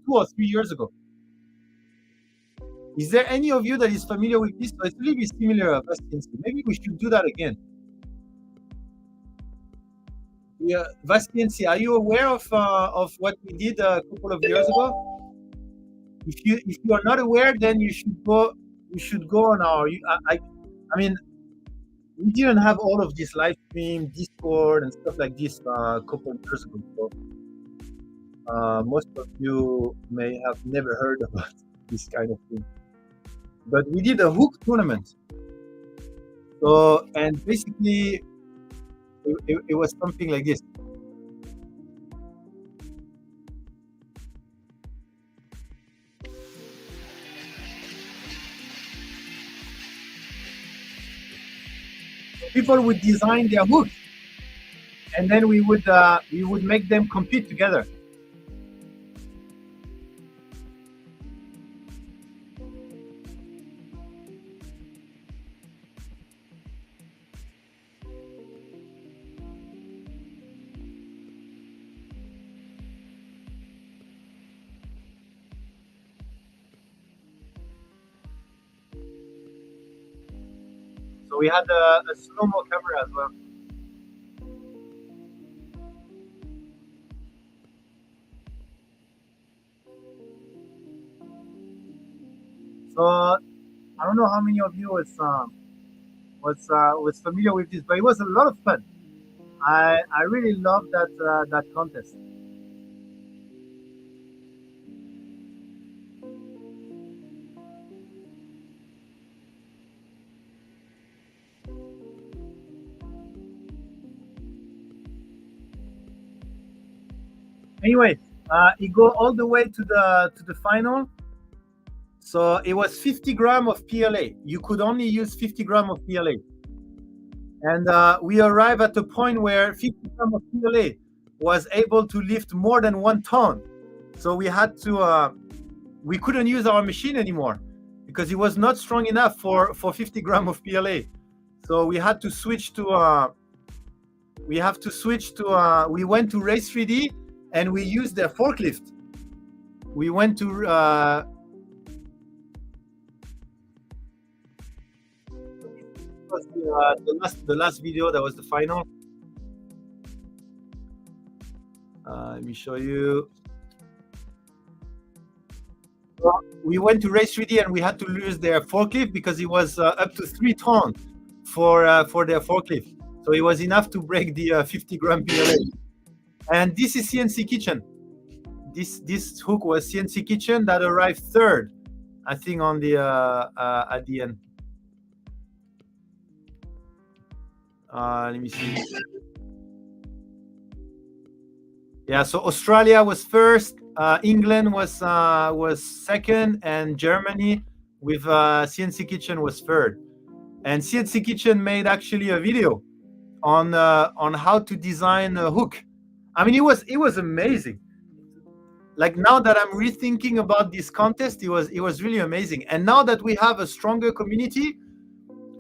2 or 3 years ago? Is there any of you that is familiar with this? So it's really similar, Vasilevsky. Maybe we should do that again. Yeah, Vasilevsky, are you aware of what we did a couple of years ago? If you are not aware, then you should go. You should go on our. I mean, we didn't have all of this live stream, Discord, and stuff like this a couple of years ago. So, most of you may have never heard about this kind of thing. But we did a hook tournament. So, and basically, it was something like this. People would design their hooks, and then we would make them compete together. So we had a slow-mo camera as well. So I don't know how many of you was familiar with this, but it was a lot of fun. I really loved that contest. Anyway, it go all the way to the final. So it was 50 gram of PLA. You could only use 50 gram of PLA. And we arrived at a point where 50 gram of PLA was able to lift more than 1 ton. So we had to, we couldn't use our machine anymore because it was not strong enough for 50 gram of PLA. So we had to switch to, we went to Race 3D and we used their forklift. We went to, was the last video. That was the final. Let me show you. We went to Race 3D and we had to lose their forklift because it was up to 3 tons for their forklift. So it was enough to break the 50 gram PLA. And this is CNC Kitchen. This hook was CNC Kitchen that arrived third, I think, on the at the end. Let me see. Yeah, so Australia was first, England was second, and Germany with CNC Kitchen was third. And CNC Kitchen made actually a video on how to design a hook. I mean, it was amazing. Like, now that I'm rethinking about this contest, it was really amazing. And now that we have a stronger community,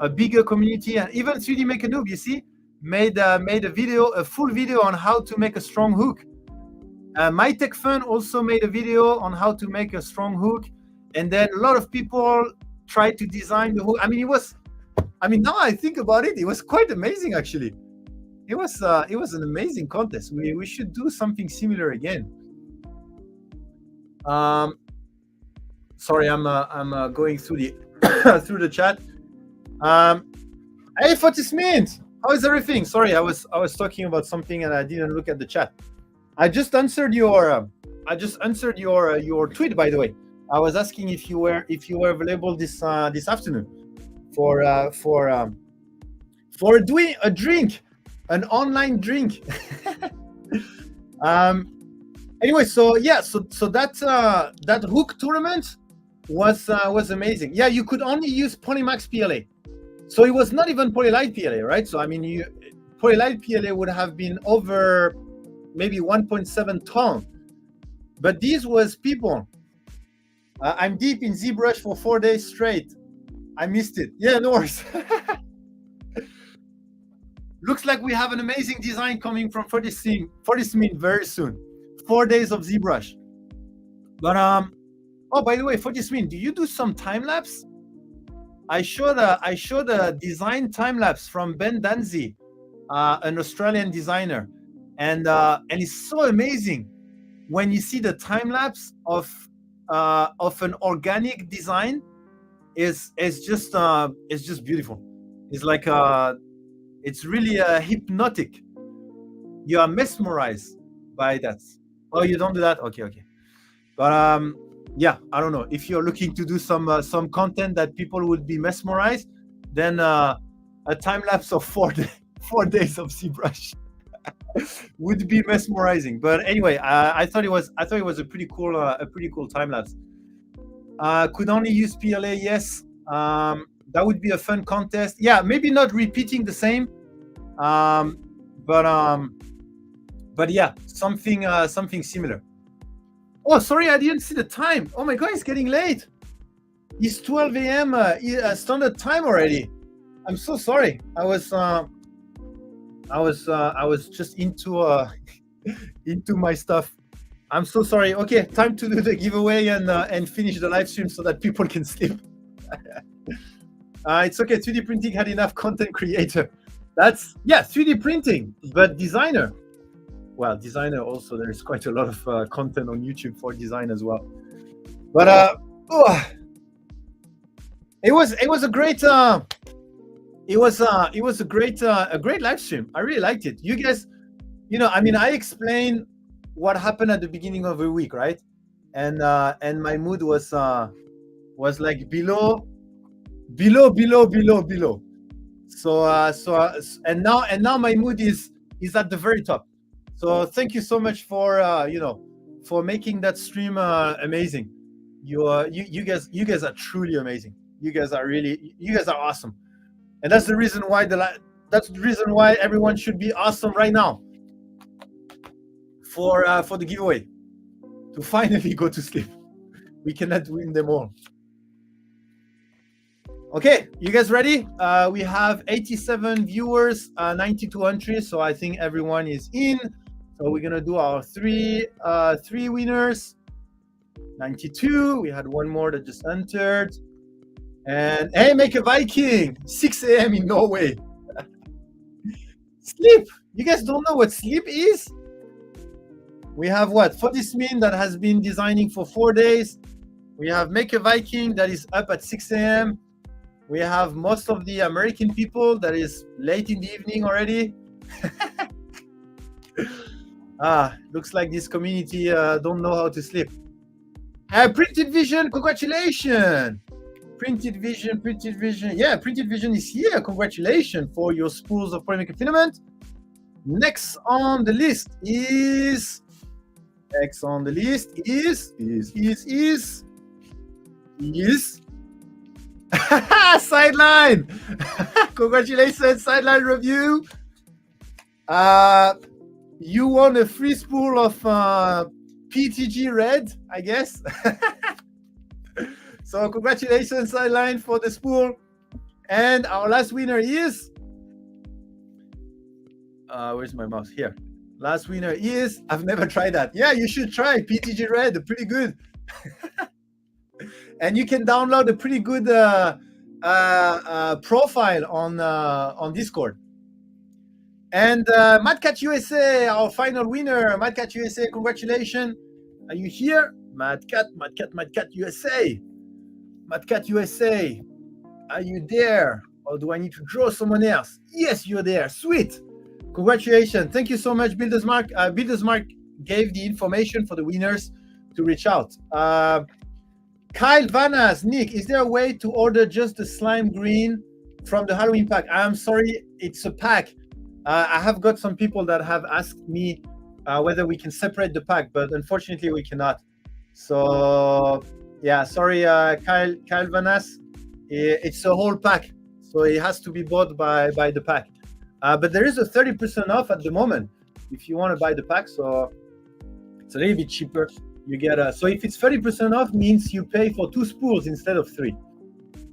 a bigger community, and even 3D Make a Noob, you see, made a full video on how to make a strong hook. My Tech Fun also made a video on how to make a strong hook, and then a lot of people tried to design the hook. I mean, now I think about it, it was quite amazing actually. It was an amazing contest. We should do something similar again. Sorry, I'm going through the through the chat. Hey, Fatismint, how is everything? Sorry, I was talking about something and I didn't look at the chat. I just answered your tweet, by the way. I was asking if you were available this afternoon for doing a drink, an online drink. Anyway, so yeah, so that hook tournament was amazing. Yeah, you could only use Polymax PLA, so it was not even Polylite PLA, right? So I mean, Polylite PLA would have been over maybe 1.7 ton, but this was people. I'm deep in ZBrush for 4 days straight. I missed it. Yeah, no worries. Looks like we have an amazing design coming from Fortismin very soon. 4 days of ZBrush. But oh, by the way, Fortismin, do you do some time lapse? I showed a design time lapse from Ben Danzi, an Australian designer, and it's so amazing when you see the time lapse of an organic design. It's just beautiful. It's like it's really hypnotic. You are mesmerized by that. Oh, you don't do that? Okay. But yeah, I don't know. If you're looking to do some content that people would be mesmerized, then a time lapse of 4 days of ZBrush would be mesmerizing. But anyway, I thought it was a pretty cool time lapse. Could only use PLA, yes. That would be a fun contest. Yeah, maybe not repeating the same, but yeah, something similar. Oh, sorry, I didn't see the time. Oh my God, it's getting late. It's 12 a.m. Standard time already. I'm so sorry. I was just into my stuff. I'm so sorry. Okay, time to do the giveaway and finish the live stream so that people can sleep. It's okay. 3D printing had enough content creator. That's, yeah, 3D printing, but designer. Well, designer also, there's quite a lot of content on YouTube for design as well. But it was a great a great live stream. I really liked it. You guys, I mean, I explained what happened at the beginning of the week, right? And my mood was like below. So and now my mood is at the very top. So thank you so much for for making that stream amazing. You guys are truly amazing. You guys are awesome, and that's the reason why everyone should be awesome right now for the giveaway to finally go to sleep. We cannot win them all. Okay, you guys ready? We have 87 viewers, 92 entries, so I think everyone is in. So we're gonna do our three winners. 92. We had one more that just entered. And hey, make a Viking. 6 a.m. in Norway. Sleep. You guys don't know what sleep is? We have what? Fodismin that has been designing for 4 days. We have Make a Viking that is up at 6 a.m. We have most of the American people that is late in the evening already. Looks like this community don't know how to sleep. Printed Vision, congratulations. Printed Vision. Yeah, Printed Vision is here. Congratulations for your spools of polymeric filament. Next on the list is Sideline. Congratulations, Sideline Review. You won a free spool of PTG Red, I guess. So congratulations, Sideline, for the spool. And our last winner is where's my mouse? Here. Last winner is, I've never tried that. Yeah, you should try PTG Red. They're pretty good. And you can download a pretty good profile on Discord. And MadCat USA, our final winner. MadCat USA, congratulations. Are you here? MadCat USA. MadCat USA, are you there? Or do I need to draw someone else? Yes, you're there. Sweet. Congratulations. Thank you so much, Builders Mark. Builders Mark gave the information for the winners to reach out. Kyle Vanas, Nick, is there a way to order just the slime green from the Halloween pack? I'm sorry, it's a pack. I have got some people that have asked me whether we can separate the pack, but unfortunately we cannot. So yeah, sorry, Kyle Vanas. It's a whole pack, so it has to be bought by the pack. But there is a 30% off at the moment if you want to buy the pack, so it's a little bit cheaper. You get so if it's 30% off, means you pay for 2 spools instead of 3.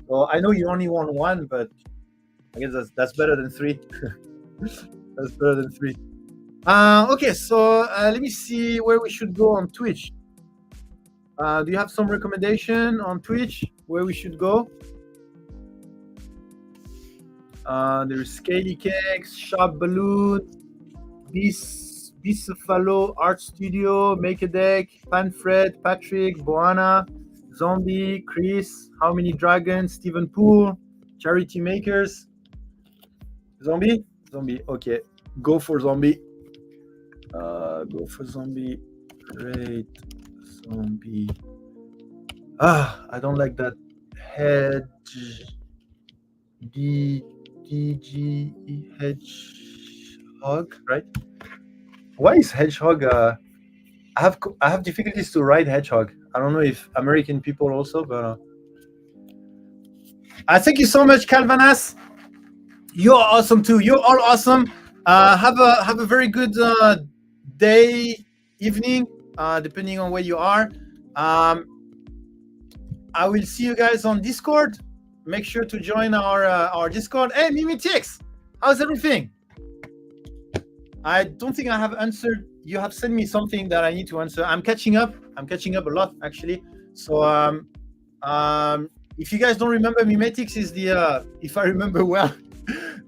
So I know you only want 1, but I guess that's better than 3. That's better than 3. Okay, so let me see where we should go on Twitch. Do you have some recommendation on Twitch where we should go? There's Scaly Cakes, Sharp Balloon, Bicefalo Art Studio, Make a Deck, Panfred, Patrick, Boana, Zombie, Chris, How Many Dragons, Stephen Poole, Charity Makers. Zombie? Zombie, okay. Go for Zombie. Great. Zombie. I don't like that. Hedgehog, right? Why is Hedgehog? I have difficulties to write Hedgehog. I don't know if American people also, but I thank you so much, Calvanas. You're awesome too. You're all awesome. Have a very good day, evening, depending on where you are. I will see you guys on Discord. Make sure to join our Discord. Hey, Mimitix, how's everything? I don't think I have answered. You have sent me something that I need to answer. I'm catching up. I'm catching up a lot, actually. So if you guys don't remember, Mimetix is the, if I remember well,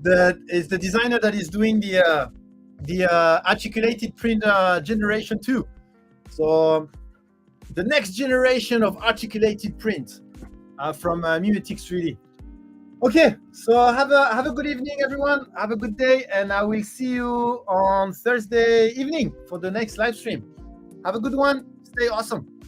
that is the designer that is doing the articulated print generation 2. So the next generation of articulated print from Mimetix 3D. Okay, so have a good evening, everyone. Have a good day, and I will see you on Thursday evening for the next live stream. Have a good one. Stay awesome.